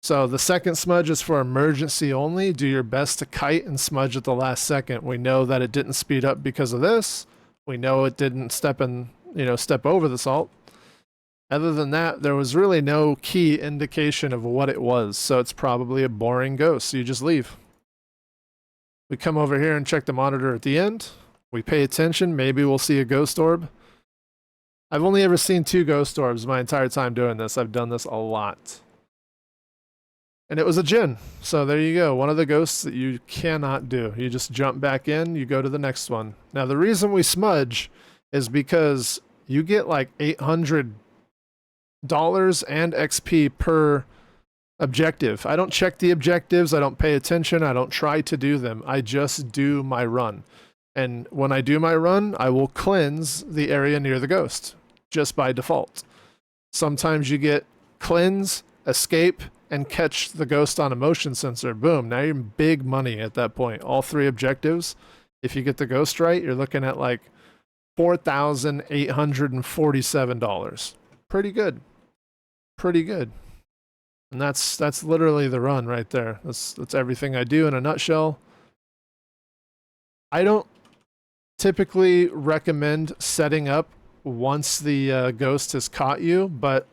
So the second smudge is for emergency only. Do your best to kite and smudge at the last second. We know that it didn't speed up because of this. We know it didn't step over the salt. Other than that, there was really no key indication of what it was. So it's probably a boring ghost. So you just leave. We come over here and check the monitor at the end. We pay attention. Maybe we'll see a ghost orb. I've only ever seen 2 ghost orbs my entire time doing this. I've done this a lot. And it was a Jinn. So there you go. One of the ghosts that you cannot do. You just jump back in, you go to the next one. Now the reason we smudge is because you get like $800 and XP per objective. I don't check the objectives. I don't pay attention. I don't try to do them. I just do my run. And when I do my run, I will cleanse the area near the ghost. Just by default. Sometimes you get cleanse, escape, and catch the ghost on a motion sensor. Boom, now you're in big money at that point. All 3 objectives. If you get the ghost right, you're looking at like $4,847. Pretty good. Pretty good. And that's literally the run right there. That's everything I do in a nutshell. I don't typically recommend setting up once the ghost has caught you, but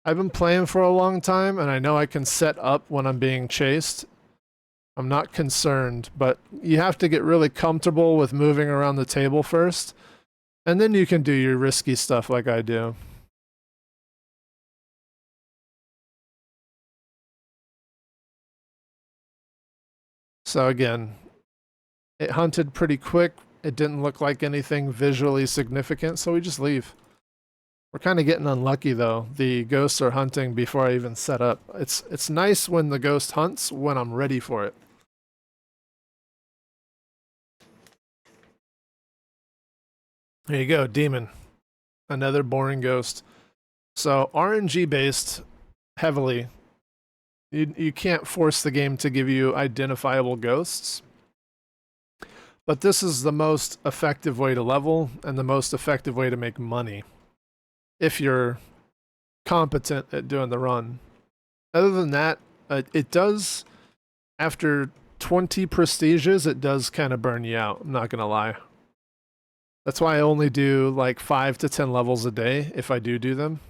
I've been playing for a long time and I know I can set up when I'm being chased. I'm not concerned, but you have to get really comfortable with moving around the table first, and then you can do your risky stuff like I do. So again, it hunted pretty quick. It didn't look like anything visually significant, so we just leave. We're kind of getting unlucky though. The ghosts are hunting before I even set up. It's nice when the ghost hunts when I'm ready for it. There you go, demon. Another boring ghost. So RNG based heavily. You can't force the game to give you identifiable ghosts. But this is the most effective way to level and the most effective way to make money if you're competent at doing the run. Other than that, it does, after 20 prestiges, it does kind of burn you out. I'm not going to lie. That's why I only do like 5 to 10 levels a day if I do them.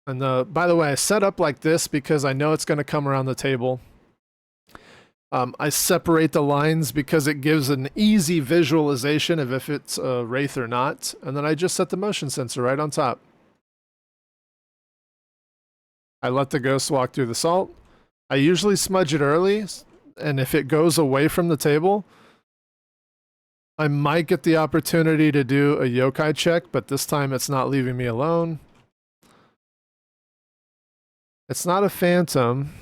And by the way, I set up like this because I know it's going to come around the table. I separate the lines because it gives an easy visualization of if it's a wraith or not. And then I just set the motion sensor right on top. I let the ghost walk through the salt. I usually smudge it early, and if it goes away from the table, I might get the opportunity to do a yokai check, but this time it's not leaving me alone. It's not a phantom.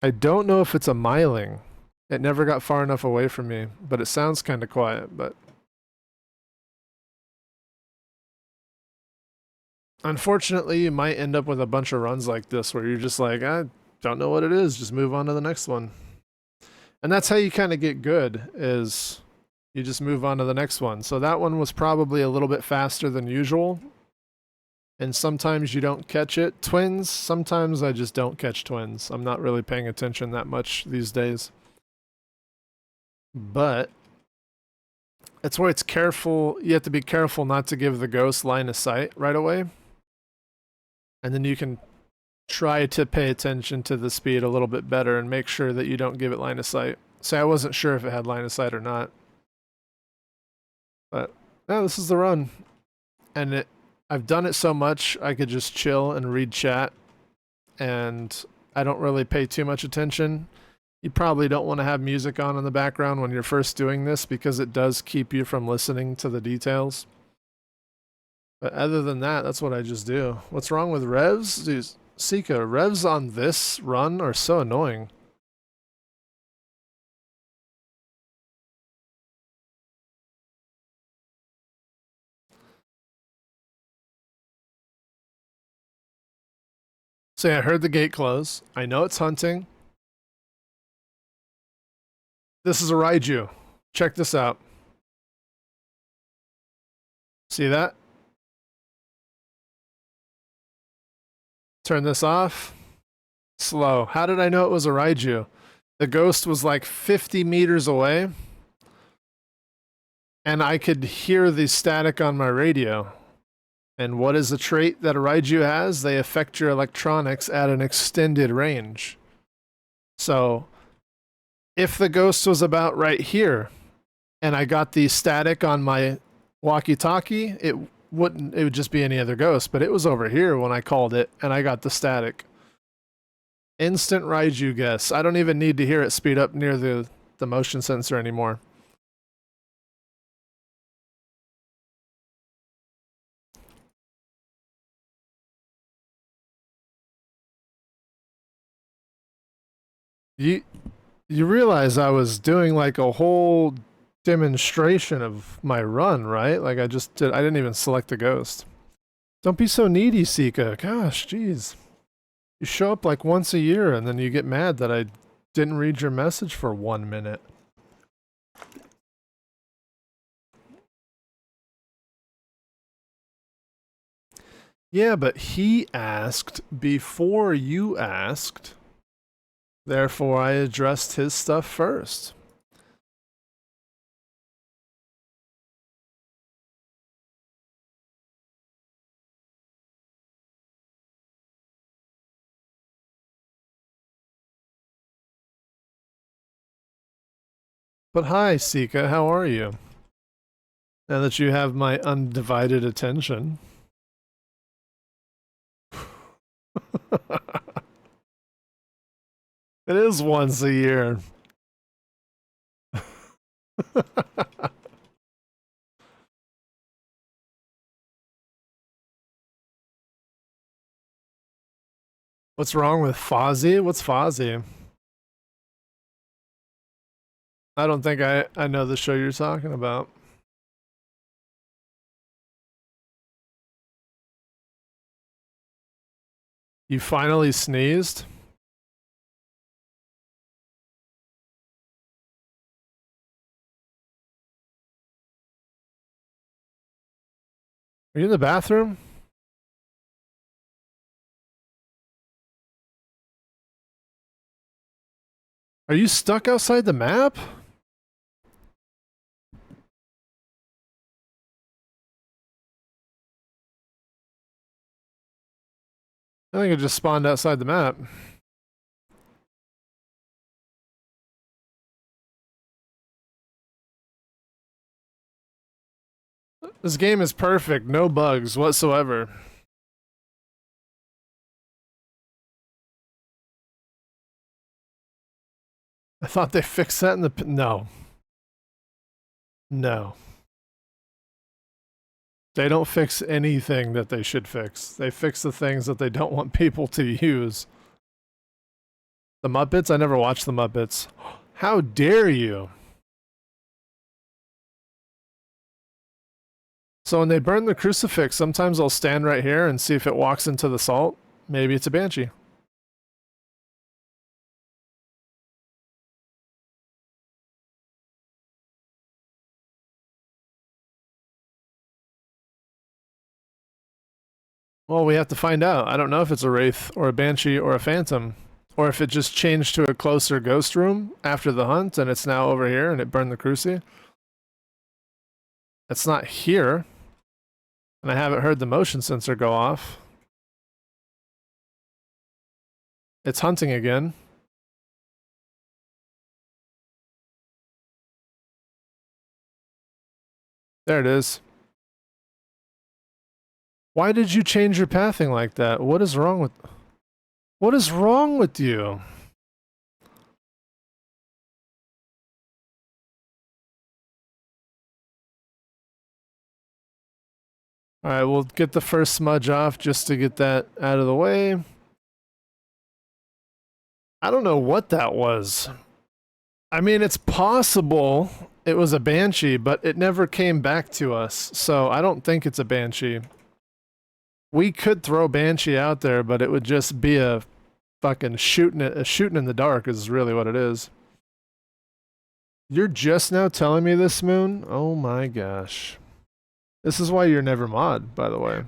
I don't know if it's a myling. It never got far enough away from me, but it sounds kind of quiet, but... Unfortunately, you might end up with a bunch of runs like this where you're just like, I don't know what it is, just move on to the next one. And that's how you kind of get good, is you just move on to the next one. So that one was probably a little bit faster than usual. And sometimes you don't catch it. Twins, sometimes I just don't catch twins. I'm not really paying attention that much these days. But it's where it's careful. You have to be careful not to give the ghost line of sight right away. And then you can try to pay attention to the speed a little bit better and make sure that you don't give it line of sight. So I wasn't sure if it had line of sight or not. But no, this is the run. And I've done it so much, I could just chill and read chat, and I don't really pay too much attention. You probably don't want to have music on in the background when you're first doing this because it does keep you from listening to the details. But other than that, that's what I just do. What's wrong with revs? Dude, Sika, revs on this run are so annoying. So yeah, I heard the gate close. I know it's hunting. This is a Raiju. Check this out. See that? Turn this off. Slow. How did I know it was a Raiju? The ghost was like 50 meters away, and I could hear the static on my radio. And what is the trait that a Raiju has? They affect your electronics at an extended range. So, if the ghost was about right here, and I got the static on my walkie-talkie, it would just be any other ghost, but it was over here when I called it, and I got the static. Instant Raiju guess. I don't even need to hear it speed up near the motion sensor anymore. You realize I was doing like a whole demonstration of my run, right? Like I didn't even select the ghost. Don't be so needy, Sika. Gosh, jeez. You show up like once a year and then you get mad that I didn't read your message for 1 minute. Yeah, but he asked before you asked. Therefore, I addressed his stuff first. But hi, Sika, how are you? Now that you have my undivided attention. It is once a year. What's wrong with Fozzie? What's Fozzie? I don't think I know the show you're talking about. You finally sneezed? Are you in the bathroom? Are you stuck outside the map? I think it just spawned outside the map. This game is perfect, no bugs whatsoever. I thought they fixed that in the... No. No. They don't fix anything that they should fix. They fix the things that they don't want people to use. The Muppets? I never watched the Muppets. How dare you? So when they burn the crucifix, sometimes I'll stand right here and see if it walks into the salt. Maybe it's a banshee. Well, we have to find out. I don't know if it's a wraith or a banshee or a phantom, or if it just changed to a closer ghost room after the hunt and it's now over here and it burned the cruci. It's not here, and I haven't heard the motion sensor go off. It's hunting again. There it is. Why did you change your pathing like that? What is wrong with... What is wrong with you? Alright, we'll get the first smudge off just to get that out of the way. I don't know what that was. I mean, it's possible it was a banshee, but it never came back to us, so I don't think it's a banshee. We could throw banshee out there, but it would just be a fucking shooting in the dark is really what it is. You're just now telling me this, Moon? Oh my gosh. This is why you're never mod, by the way.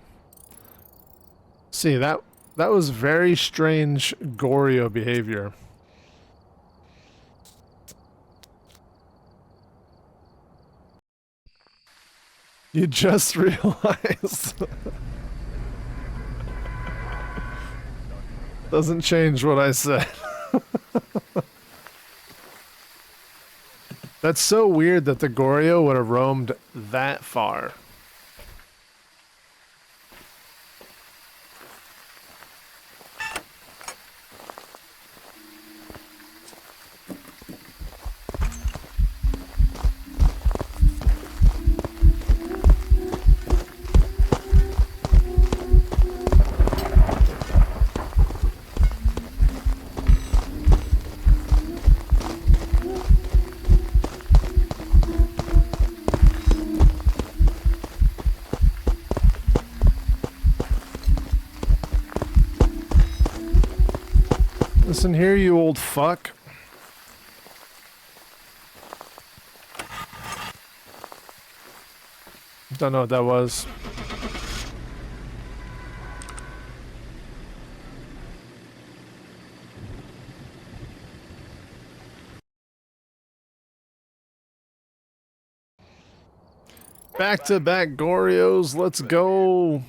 See, that was very strange Goryo behavior. You just realized. Doesn't change what I said. That's so weird that the Goryo would have roamed that far. Listen here, you old fuck. Don't know what that was. Back to back Gorios. Let's go.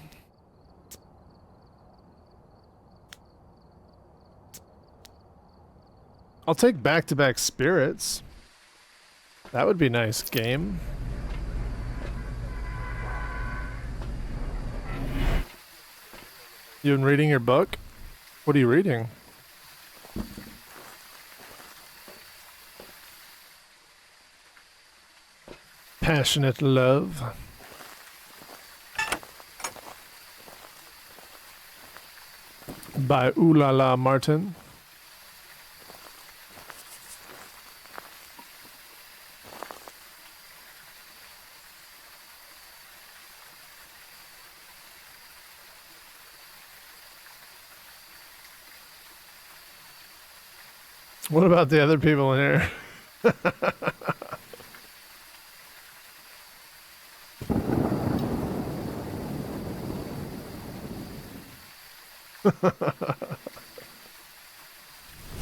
I'll take back to back spirits. That would be nice game. You been reading your book? What are you reading? Passionate Love. By Ooh La La Martin. What about the other people in here?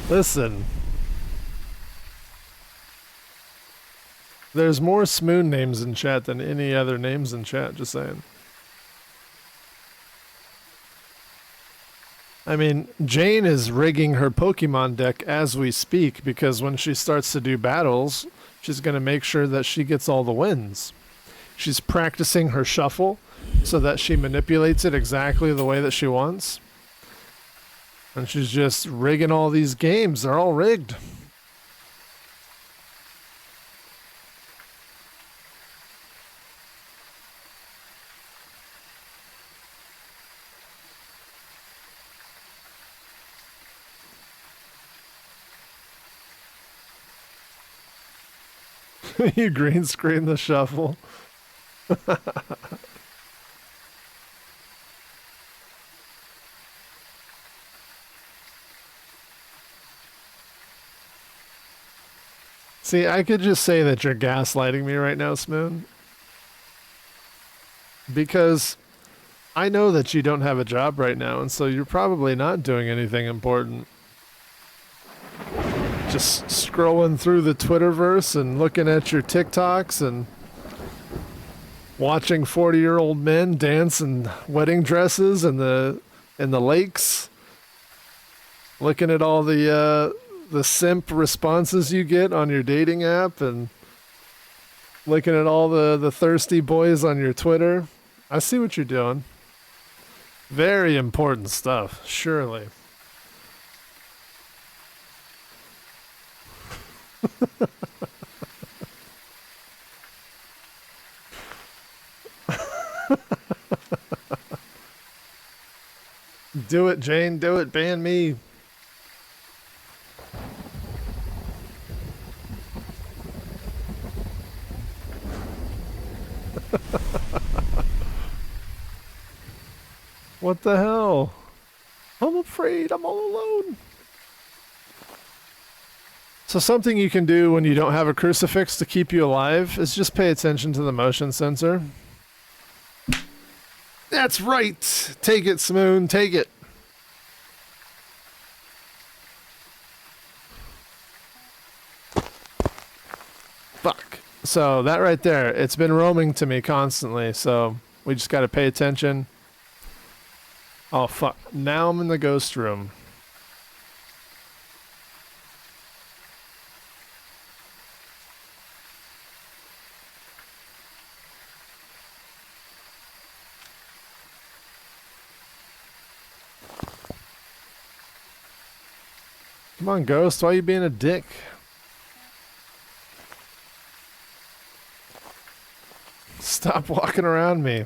Listen. There's more Smoon names in chat than any other names in chat, just saying. I mean, Jane is rigging her Pokemon deck as we speak because when she starts to do battles, she's going to make sure that she gets all the wins. She's practicing her shuffle so that she manipulates it exactly the way that she wants. And she's just rigging all these games. They're all rigged. You green screen the shuffle. See, I could just say that you're gaslighting me right now, Smoon. Because I know that you don't have a job right now, and so you're probably not doing anything important. Just scrolling through the Twitterverse and looking at your TikToks and watching 40-year-old men dance in wedding dresses in the lakes. Looking at all the simp responses you get on your dating app and looking at all the thirsty boys on your Twitter. I see what you're doing. Very important stuff, surely. Do it, Jane. Do it. Ban me. What the hell? I'm afraid I'm all alone. So something you can do when you don't have a crucifix to keep you alive is just pay attention to the motion sensor. That's right. Take it, Smoon. Take it. Fuck. So that right there, it's been roaming to me constantly, so we just gotta pay attention. Oh fuck. Now I'm in the ghost room. Come on, Ghost. Why are you being a dick? Stop walking around me.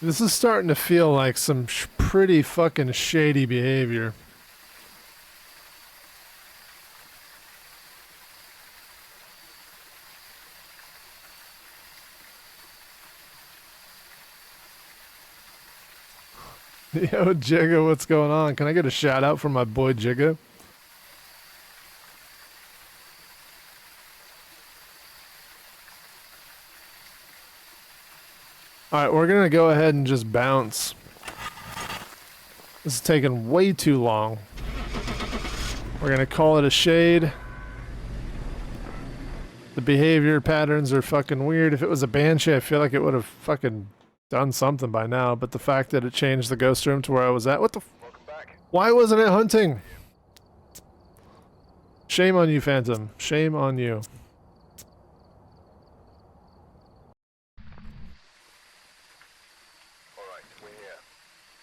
This is starting to feel like some pretty fucking shady behavior. Yo, Jigga, what's going on? Can I get a shout out from my boy Jigga? Alright, we're gonna go ahead and just bounce. This is taking way too long. We're gonna call it a shade. The behavior patterns are fucking weird. If it was a banshee, I feel like it would have fucking done something by now, but the fact that it changed the ghost room to where I was at, what the why wasn't it hunting? Shame on you, Phantom. Shame on you. Alright, we're here.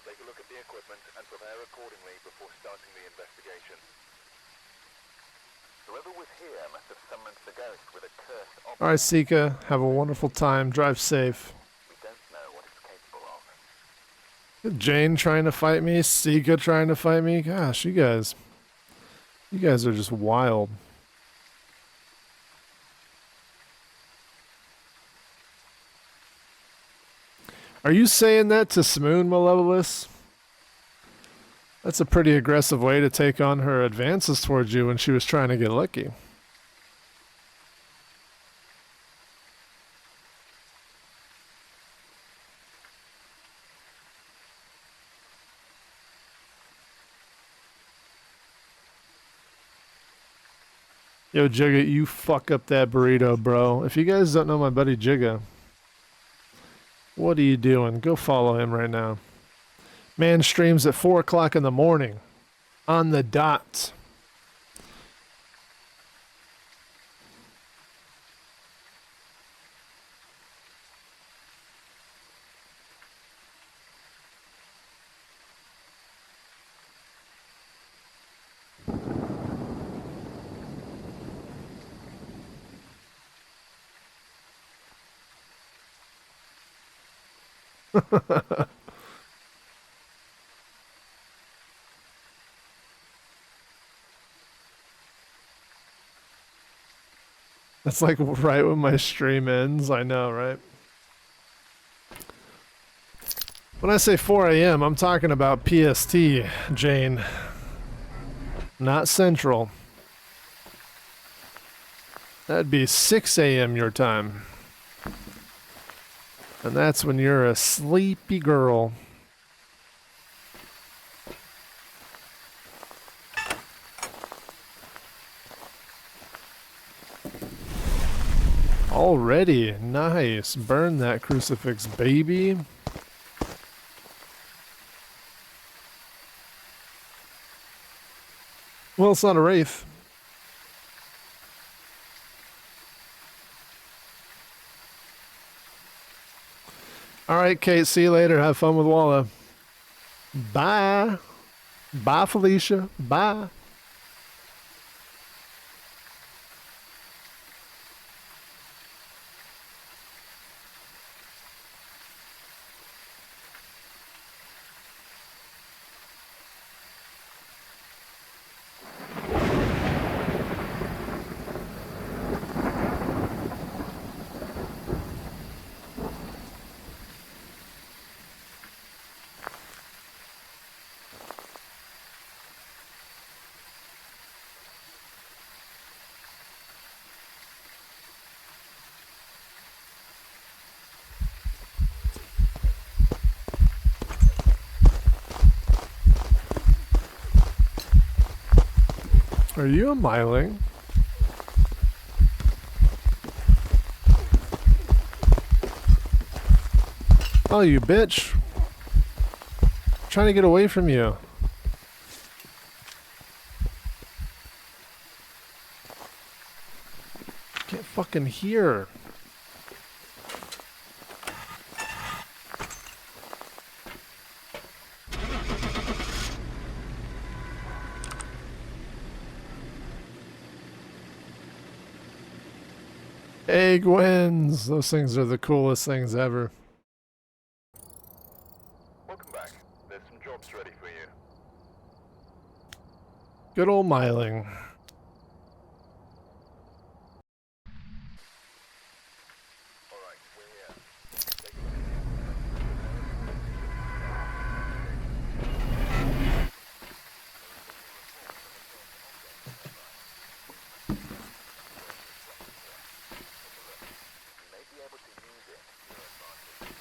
Take a look at the equipment and prepare accordingly before starting the investigation. Whoever was here must have summoned the ghost with a cursed object. Alright, Sika. Have a wonderful time. Drive safe. We don't know what it's capable of. Jane trying to fight me. Sika trying to fight me. Gosh, you guys. You guys are just wild. Are you saying that to Smoon, Malevolus? That's a pretty aggressive way to take on her advances towards you when she was trying to get lucky. Yo, Jigga, you fuck up that burrito, bro. If you guys don't know my buddy Jigga, what are you doing? Go follow him right now. Man streams at 4 o'clock in the morning. On the dot. That's like right when my stream ends. I know, right? When I say 4 a.m., I'm talking about PST, Jane. Not Central. That'd be 6 a.m. your time. And that's when you're a sleepy girl. Already, nice. Burn that crucifix, baby. Well, it's not a wraith. Alright, Kate, see you later. Have fun with Walla. Bye. Bye, Felicia. Bye. Are you a myling? Oh, you bitch. I'm trying to get away from you. Can't fucking hear. Egg wins. Those things are the coolest things ever. Good old miling. Alright, we're here. You may be able to use it to your advantage.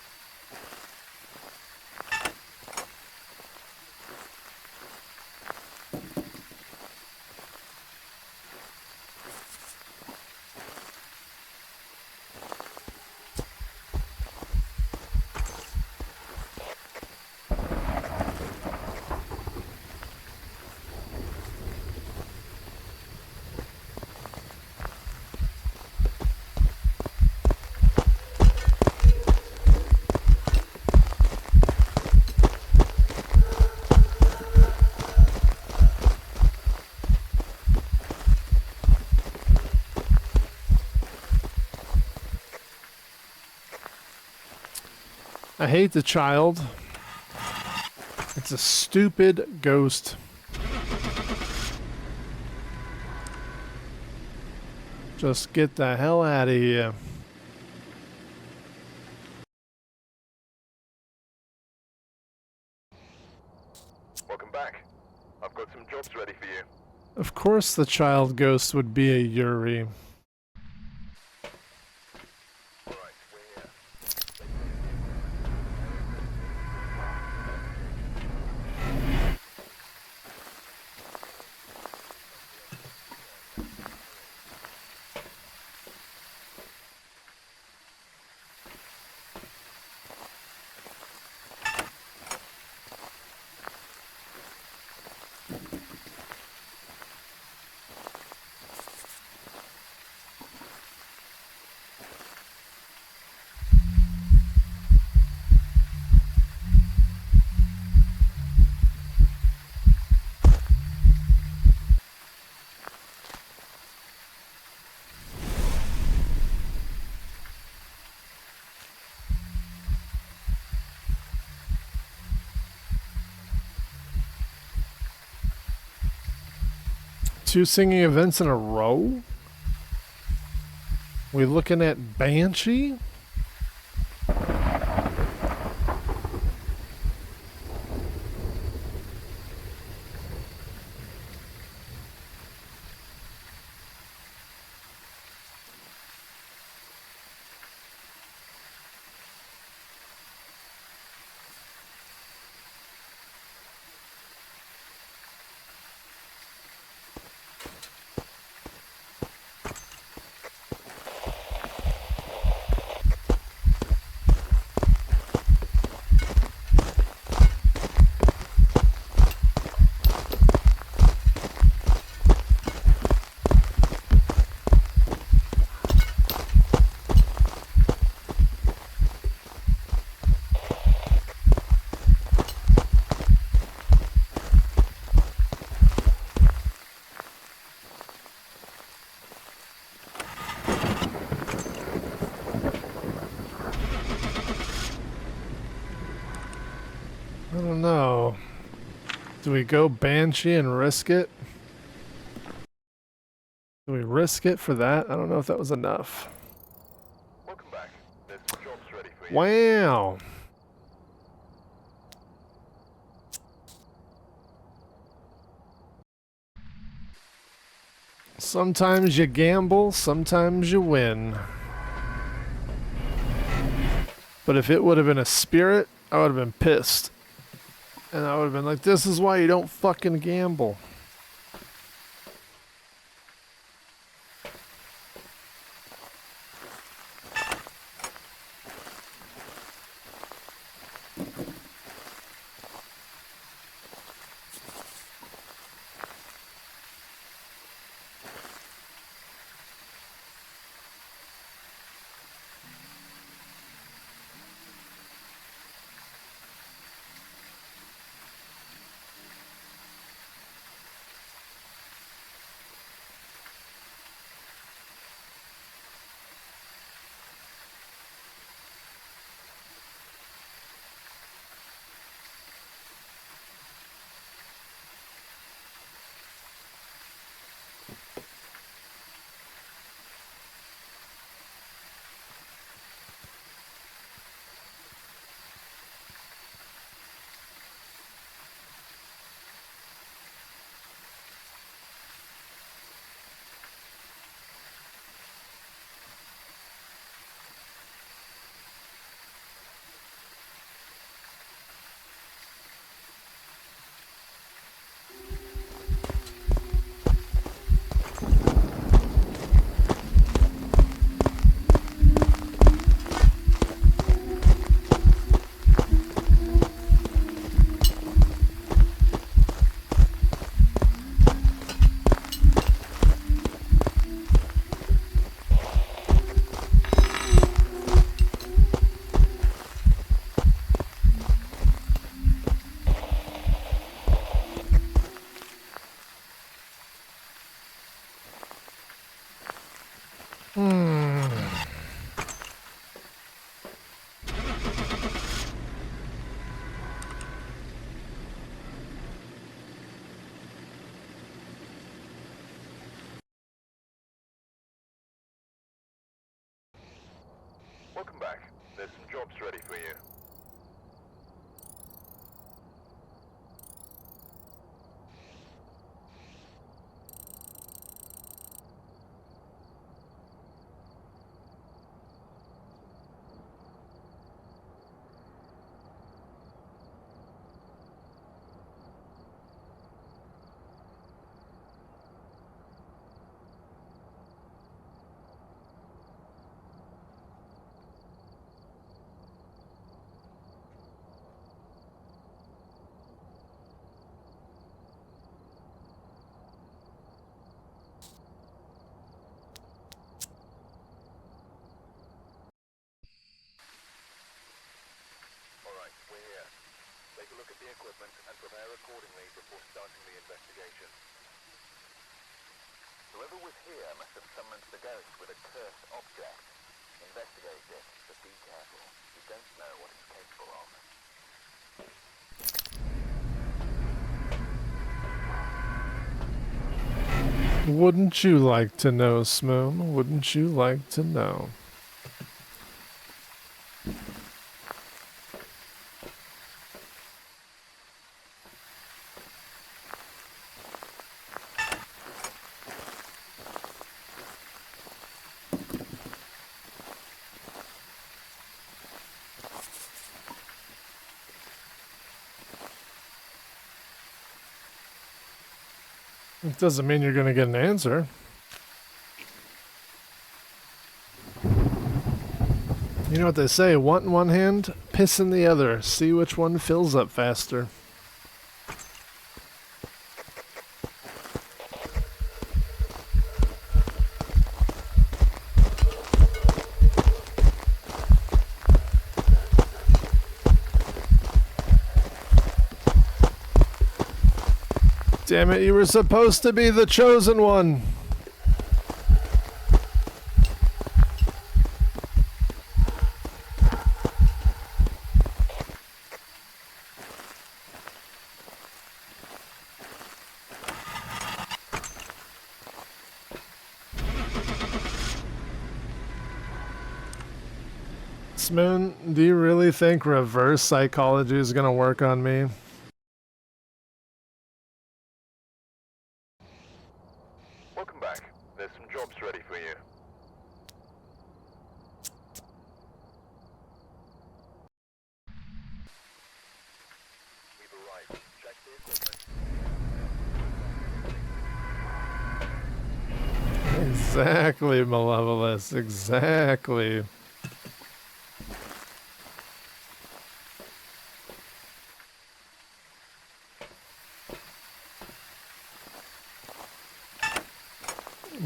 I hate the child. It's a stupid ghost. Just get the hell out of here. Welcome back. I've got some jobs ready for you. Of course the child ghost would be a Yuri. Alright, we're here. Two singing events in a row? We looking at Banshee? I don't know. Do we go Banshee and risk it? Do we risk it for that? I don't know if that was enough. Welcome back. There's some jobs ready for you. Wow. Sometimes you gamble, sometimes you win. But if it would have been a spirit, I would have been pissed. And I would have been like, this is why you don't fucking gamble. Welcome back. There's some jobs ready for you. Alright, we're here. Take a look at the equipment and prepare accordingly before starting the investigation. Whoever was here must have summoned the ghost with a cursed object. Investigate it, but be careful. You don't know what it's capable of. Wouldn't you like to know, Smoon? Wouldn't you like to know? It doesn't mean you're going to get an answer. You know what they say, want in one hand, piss in the other. See which one fills up faster. Damn it, you were supposed to be the chosen one. Smoon, do you really think reverse psychology is gonna work on me? Welcome back. There's some jobs ready for you. We've arrived. Check the equipment. Exactly, Malevolous, exactly.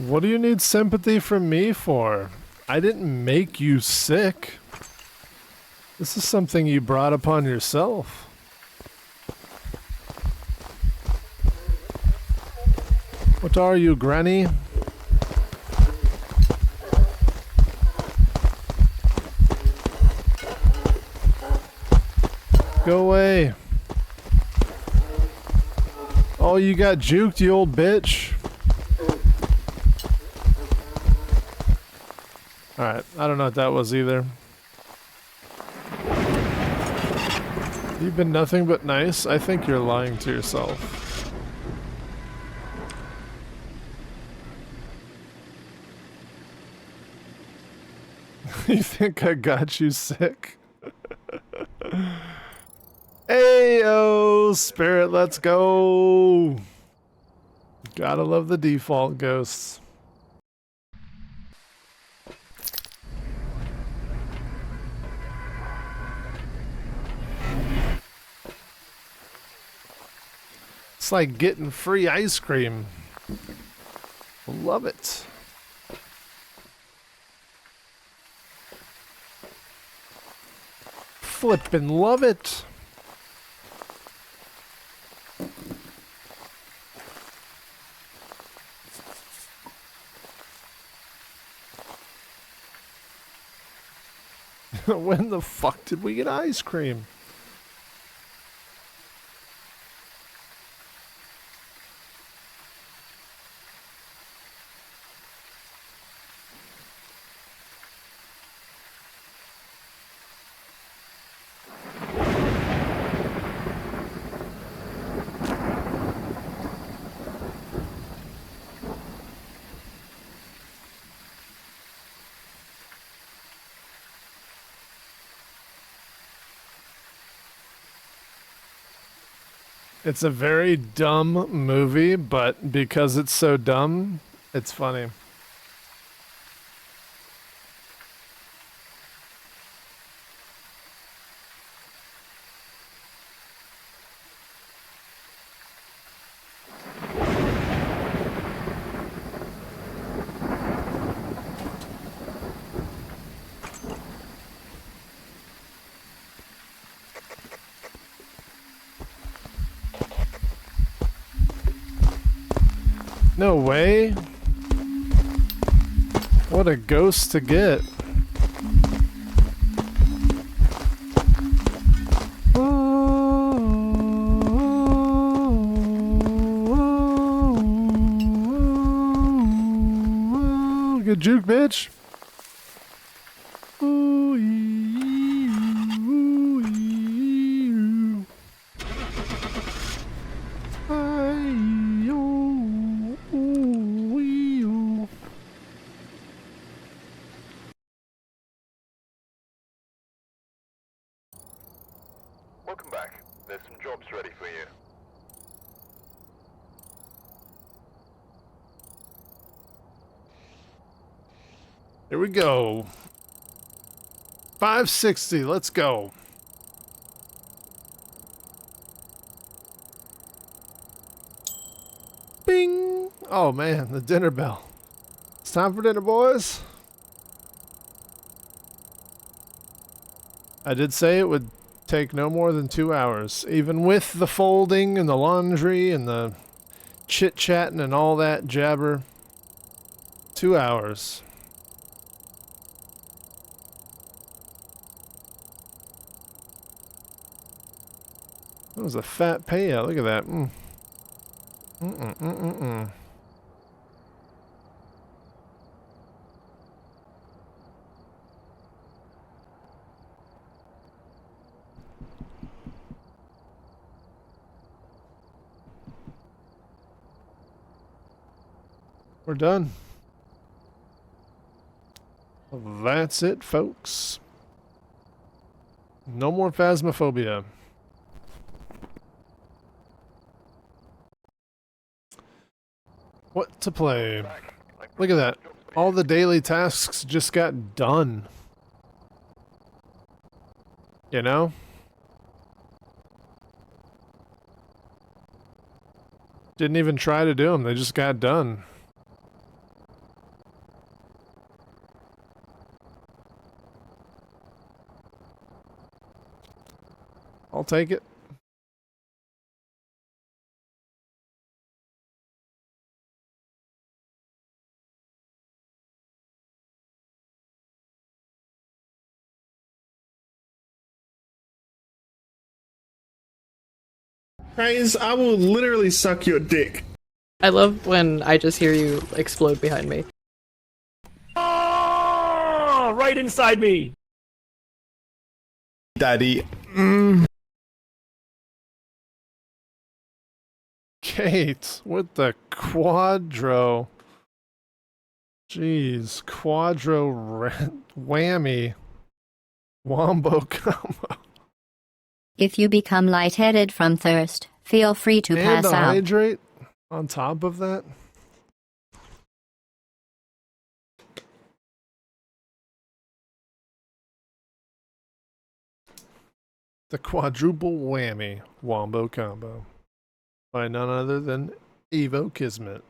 What do you need sympathy from me for? I didn't make you sick. This is something you brought upon yourself. What are you, Granny? Go away. Oh, you got juked, you old bitch. Alright, I don't know what that was either. You've been nothing but nice. I think you're lying to yourself. You think I got you sick? Ayo, Spirit, let's go. Gotta love the default ghosts. It's like getting free ice cream. Love it. Flippin' love it. When the fuck did we get ice cream? It's a very dumb movie, but because it's so dumb, it's funny. No way. What a ghost to get. Good juke, bitch. Welcome back. There's some jobs ready for you. Here we go. 560, let's go. Bing! Oh man, the dinner bell. It's time for dinner, boys. I did say it would take no more than 2 hours, even with the folding and the laundry and the chit-chatting and all that jabber. 2 hours. That was a fat payout. Look at that. We're done. That's it, folks. No more phasmophobia. What to play? Look at that. All the daily tasks just got done. You know? Didn't even try to do them. They just got done. I'll take it. Guys, I will literally suck your dick. I love when I just hear you explode behind me. Oh, right inside me. Daddy. Kate, with the quadro. Jeez, whammy. Wombo combo. If you become lightheaded from thirst, feel free to And pass to out. hydrate on top of that. The quadruple whammy wombo combo by none other than Evo Kismet.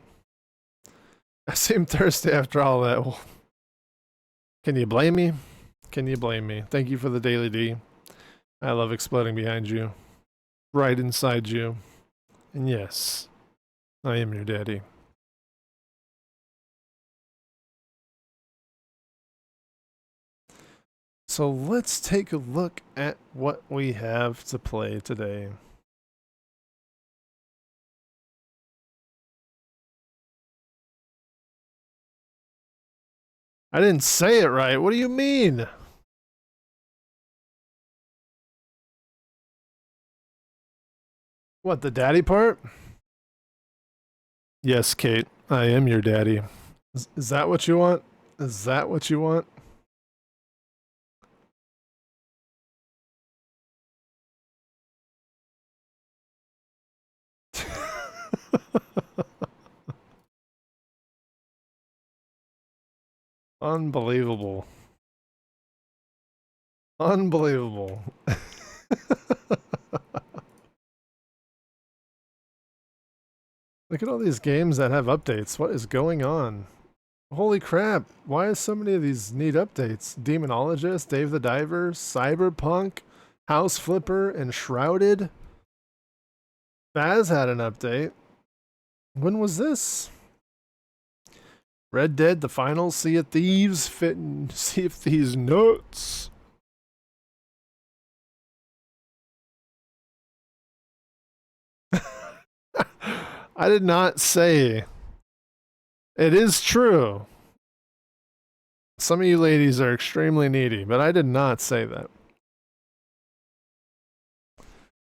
I seem thirsty after all that. Well, can you blame me? Can you blame me? Thank you for the daily D. I love exploding behind you, right inside you. And yes, I am your daddy. So So let's take a look at what we have to play today. I didn't say it right. What do you mean? What, the daddy part? Yes, Kate, I am your daddy. Is that what you want? Is that what you want? Unbelievable. Unbelievable. Look at all these games that have updates. What is going on? Holy crap. Why is so many of these need updates? Demonologist, Dave the Diver, Cyberpunk, House Flipper, and Shrouded. Baz had an update. When was this? Red Dead, the final, Sea of Thieves, Sea of Thieves nuts. I did not say. It is true. Some of you ladies are extremely needy, but I did not say that.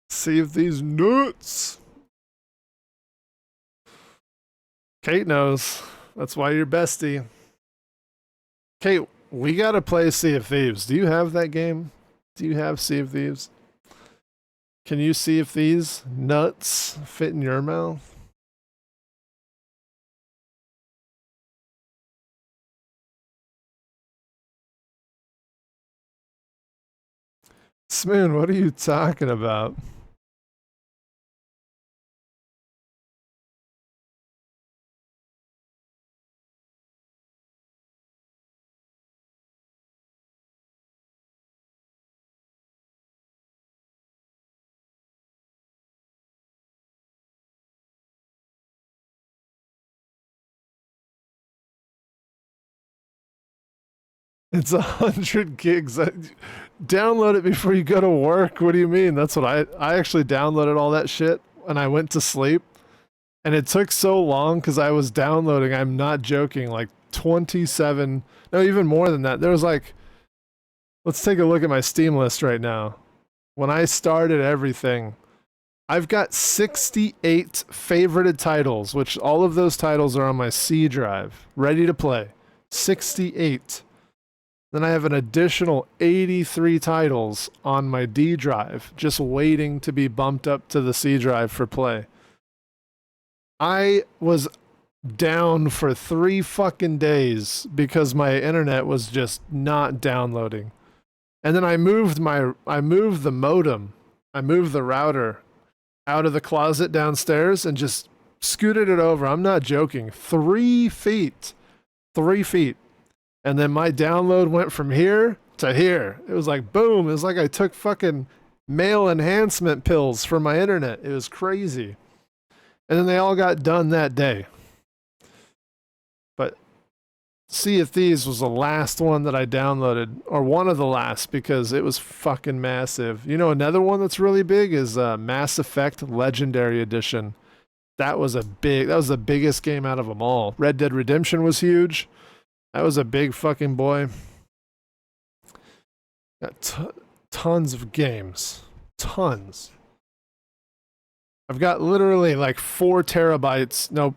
See if these nuts. Kate knows. That's why you're bestie. Kate, we gotta play Sea of Thieves. Do you have that game? Do you have Sea of Thieves? Can you see if these nuts fit in your mouth? Smoon, what are you talking about? It's 100 gigs. Download it before you go to work. What do you mean? That's what I actually downloaded all that shit and I went to sleep. And it took so long because I was downloading, I'm not joking, like 27, no, even more than that. There was like, let's take a look at my Steam list right now. When I started everything, I've got 68 favorited titles, which all of those titles are on my C drive, ready to play. 68. Then I have an additional 83 titles on my D drive, just waiting to be bumped up to the C drive for play. I was down for 3 fucking days because my internet was just not downloading. And then I moved the modem, I moved the router out of the closet downstairs and just scooted it over. I'm not joking. 3 feet. 3 feet. And then my download went from here to here. It was like boom. It was like I took fucking male enhancement pills for my internet. It was crazy. And then they all got done that day. But Sea of Thieves was the last one that I downloaded, or one of the last, because it was fucking massive. You know, another one that's really big is Mass Effect Legendary Edition. That was the biggest game out of them all. Red Dead Redemption was huge. That was a big fucking boy. Got tons of games. Tons. I've got literally like 4 terabytes, no,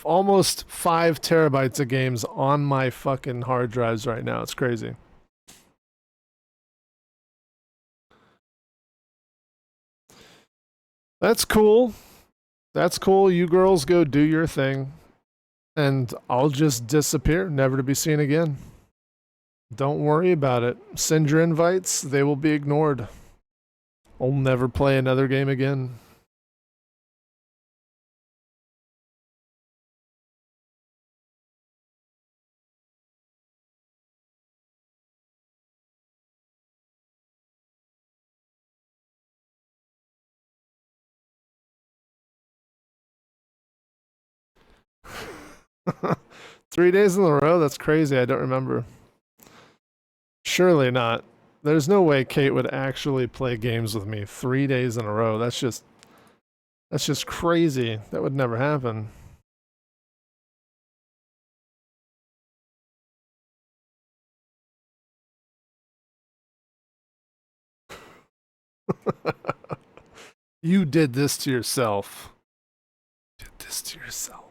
almost 5 terabytes of games on my fucking hard drives right now. It's crazy. That's cool. That's cool. You girls go do your thing. And I'll just disappear, never to be seen again. Don't worry about it. Send your invites, they will be ignored. I'll never play another game again. Three days in a row? That's crazy. I don't remember. Surely not. There's no way Kate would actually play games with me 3 days in a row. That's just crazy. That would never happen. You did this to yourself. You did this to yourself.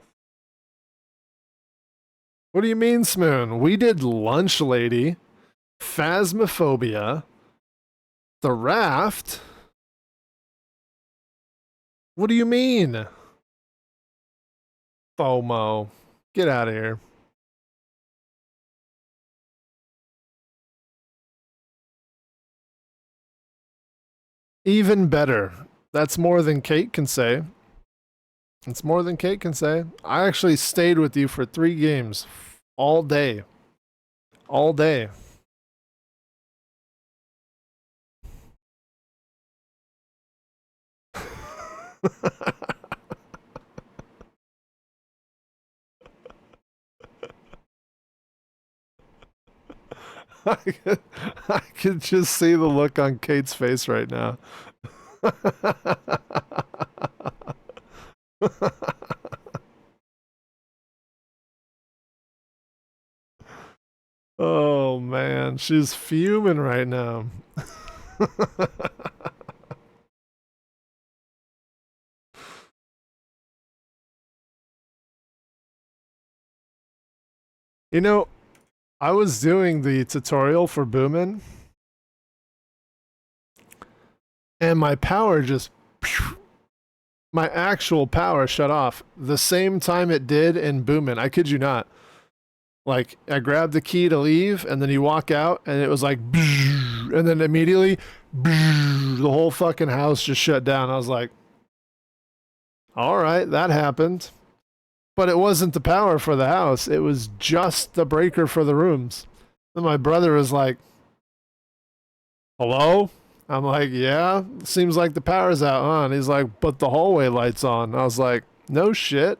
What do you mean, Smoon? We did Lunch Lady, Phasmophobia, The Raft. What do you mean? FOMO. Get out of here. Even better. That's more than Kate can say. It's more than Kate can say. I actually stayed with you for 3 games. All day. All day. I could just see the look on Kate's face right now. Oh man, she's fuming right now. You know, I was doing the tutorial for Boomin, and my power just, my actual power shut off the same time it did in Boomin. I kid you not. Like, I grabbed the key to leave, and then you walk out, and it was like, and then immediately, the whole fucking house just shut down. I was like, all right, that happened. But it wasn't the power for the house. It was just the breaker for the rooms. And my brother was like, hello? I'm like, yeah, seems like the power's out, huh? And he's like, but the hallway light's on. I was like, no shit.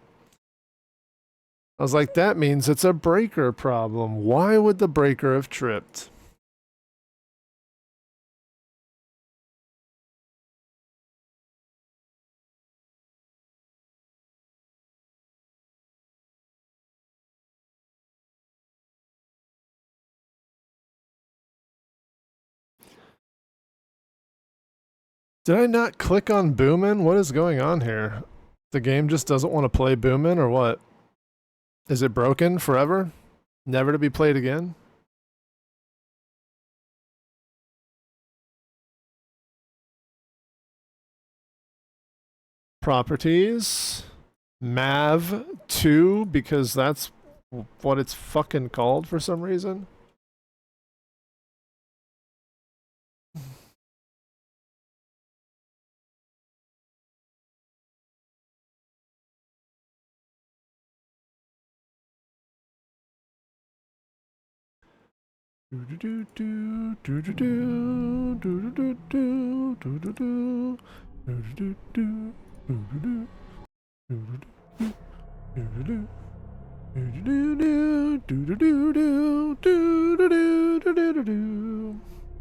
I was like, that means it's a breaker problem. Why would the breaker have tripped? Did I not click on Boomin? What is going on here? The game just doesn't want to play Boomin or what? Is it broken forever? Never to be played again? Properties. Mav 2, because that's what it's fucking called for some reason.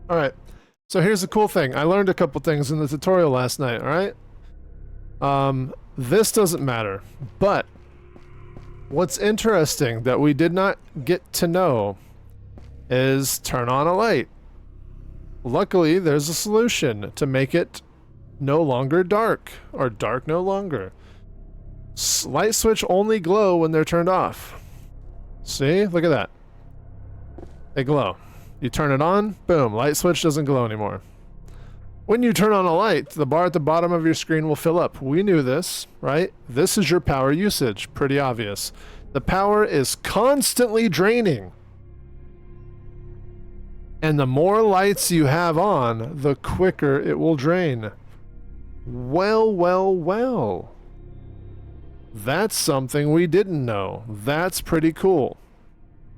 Alright, so here's the cool thing. I learned a couple things in the tutorial last night, alright? This doesn't matter, but what's interesting that we did not get to know is turn on a light. Luckily, there's a solution to make it no longer dark, or dark no longer. Light switch only glow when they're turned off. See? Look at that. They glow. You turn it on, boom, light switch doesn't glow anymore. When you turn on a light, the bar at the bottom of your screen will fill up. We knew this, right? This is your power usage. Pretty obvious. The power is constantly draining. And the more lights you have on, the quicker it will drain. Well, well, well. That's something we didn't know. That's pretty cool.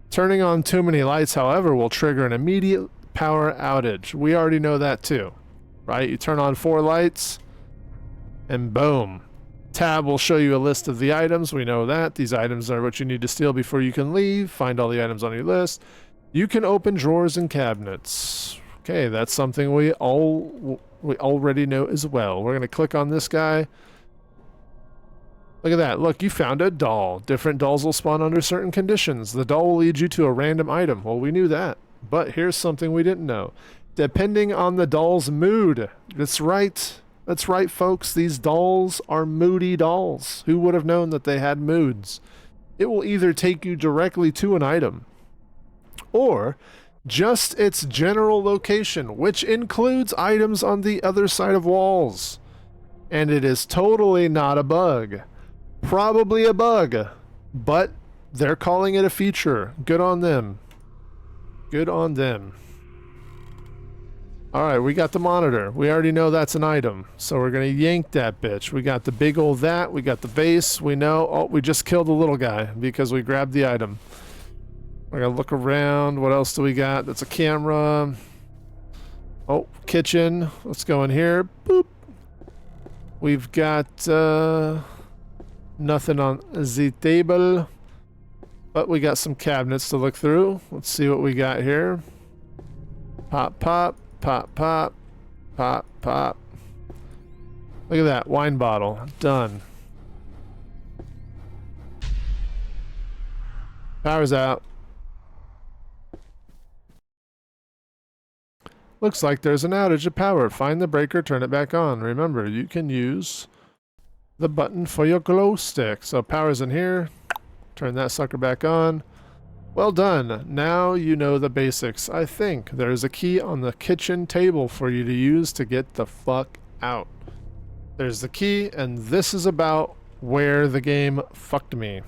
Turning on too many lights, however, will trigger an immediate power outage. We already know that too, right? You turn on 4 lights, and boom. Tab will show you a list of the items. We know that. These items are what you need to steal before you can leave. Find all the items on your list. You can open drawers and cabinets. Okay, that's something we already know as well. We're gonna click on this guy. Look at that. Look, you found a doll. Different dolls will spawn under certain conditions. The doll will lead you to a random item. Well, we knew that. But here's something we didn't know. Depending on the doll's mood. That's right. That's right, folks. These dolls are moody dolls. Who would have known that they had moods? It will either take you directly to an item, or just its general location, which includes items on the other side of walls. And it is totally not a bug. Probably a bug, but they're calling it a feature. Good on them. Good on them. Alright, we got the monitor. We already know that's an item, so we're gonna yank that bitch. We got the big old that, we got the base, we know. Oh, we just killed the little guy because we grabbed the item. We're gonna look around. What else do we got? That's a camera. Oh, kitchen. Let's go in here. Boop. We've got nothing on the table, but we got some cabinets to look through. Let's see what we got here. Pop, pop, pop, pop, pop, pop. Look at that wine bottle. Done. Power's out. Looks like there's an outage of power. Find the breaker, turn it back on. Remember, you can use the button for your glow stick. So power's in here. Turn that sucker back on. Well done. Now you know the basics. I think there's a key on the kitchen table for you to use to get the fuck out. There's the key, and this is about where the game fucked me.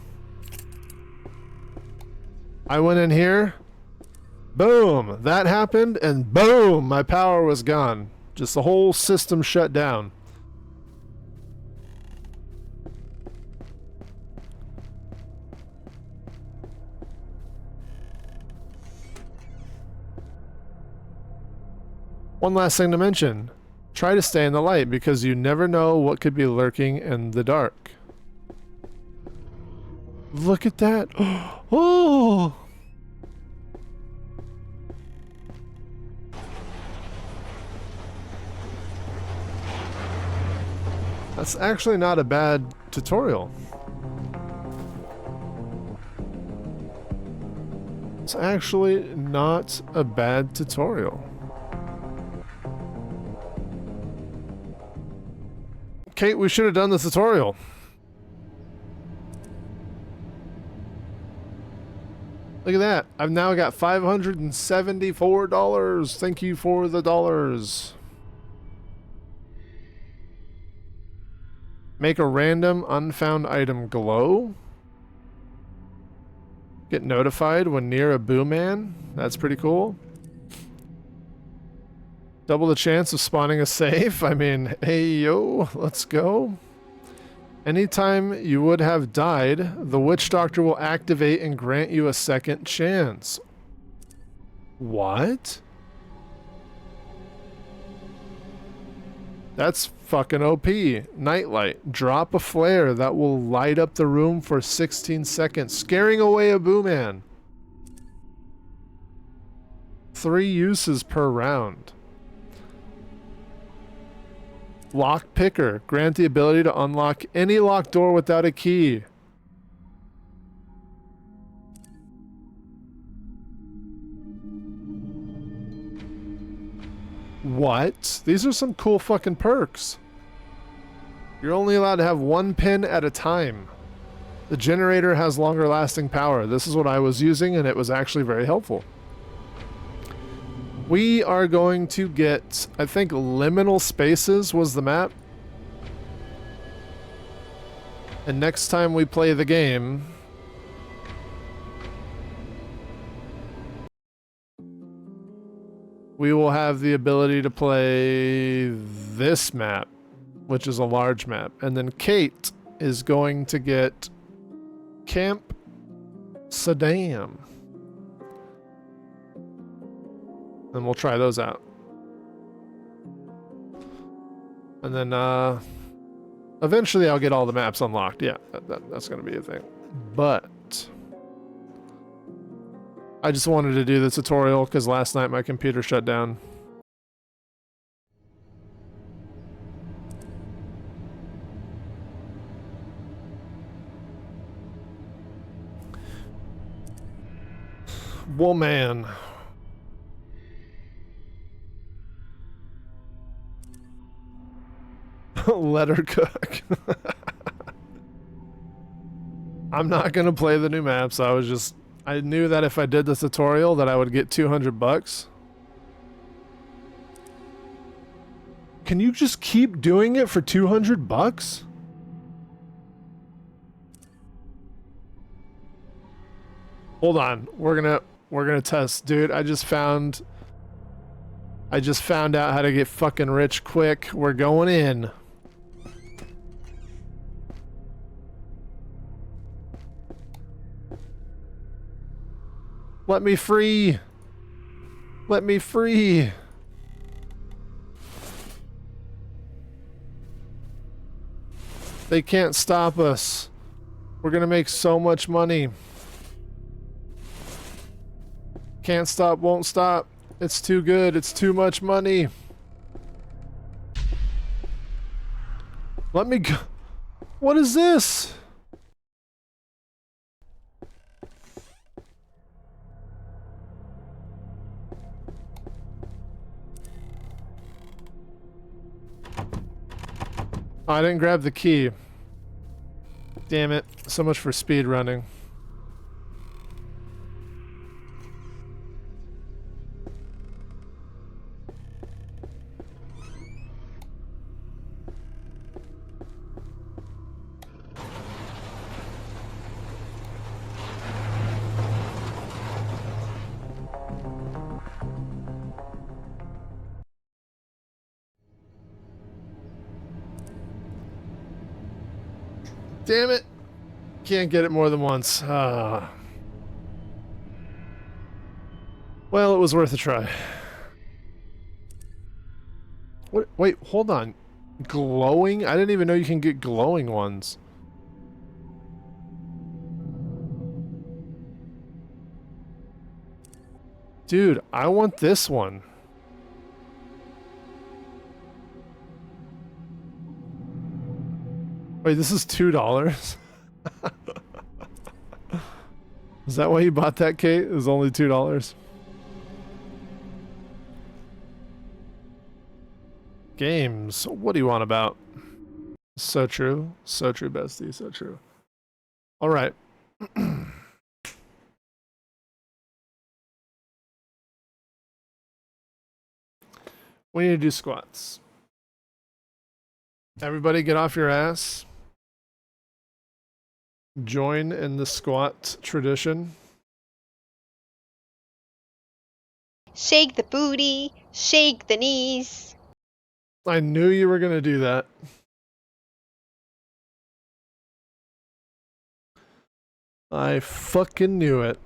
I went in here. Boom! That happened, and boom! My power was gone. Just the whole system shut down. One last thing to mention. Try to stay in the light because you never know what could be lurking in the dark. Look at that. Oh! That's actually not a bad tutorial. It's actually not a bad tutorial. Kate, we should have done the tutorial. Look at that. I've now got $574. Thank you for the dollars. Make a random unfound item glow. Get notified when near a boo man. That's pretty cool. Double the chance of spawning a safe. I mean, hey yo, let's go. Anytime you would have died, the witch doctor will activate and grant you a second chance. What? That's fucking OP. Nightlight. Drop a flare that will light up the room for 16 seconds, scaring away a boo man. 3 uses per round. Lock picker. Grant the ability to unlock any locked door without a key. What? These are some cool fucking perks. You're only allowed to have 1 pin at a time. The generator has longer lasting power. This is what I was using and it was actually very helpful. We are going to get, I think liminal spaces was the map. And next time we play the game, we will have the ability to play this map, which is a large map. And then Kate is going to get Camp Saddam. And we'll try those out. And then eventually I'll get all the maps unlocked. Yeah, that's going to be a thing. But I just wanted to do the tutorial because last night my computer shut down. woman. Let her cook. I'm not gonna play the new maps. I knew that if I did the tutorial that I would get 200 bucks. Can you just keep doing it for 200 bucks? Hold on. We're gonna test. Dude, I just found out how to get fucking rich quick. We're going in. Let me free. Let me free. They can't stop us. We're gonna make so much money. Can't stop, won't stop. It's too good. It's too much money. Let me go. What is this? Oh, I didn't grab the key. Damn it. So much for speed running. Damn it. Can't get it more than once. Well, it was worth a try. What? Wait, hold on. Glowing? I didn't even know you can get glowing ones. Dude, I want this one. Wait, this is $2? Is that why you bought that, Kate? It was only $2. Games. What do you want about? So true. So true, bestie. So true. All right. We need to do squats. Everybody get off your ass. Join in the squat tradition. Shake the booty, shake the knees. I knew you were going to do that. I fucking knew it.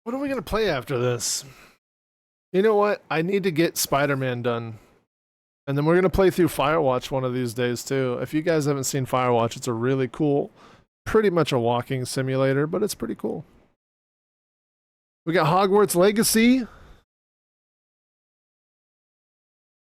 What are we going to play after this? You know what? I need to get Spider-Man done. And then we're going to play through Firewatch one of these days too. If you guys haven't seen Firewatch, it's a really cool, pretty much a walking simulator, but it's pretty cool. We got Hogwarts Legacy.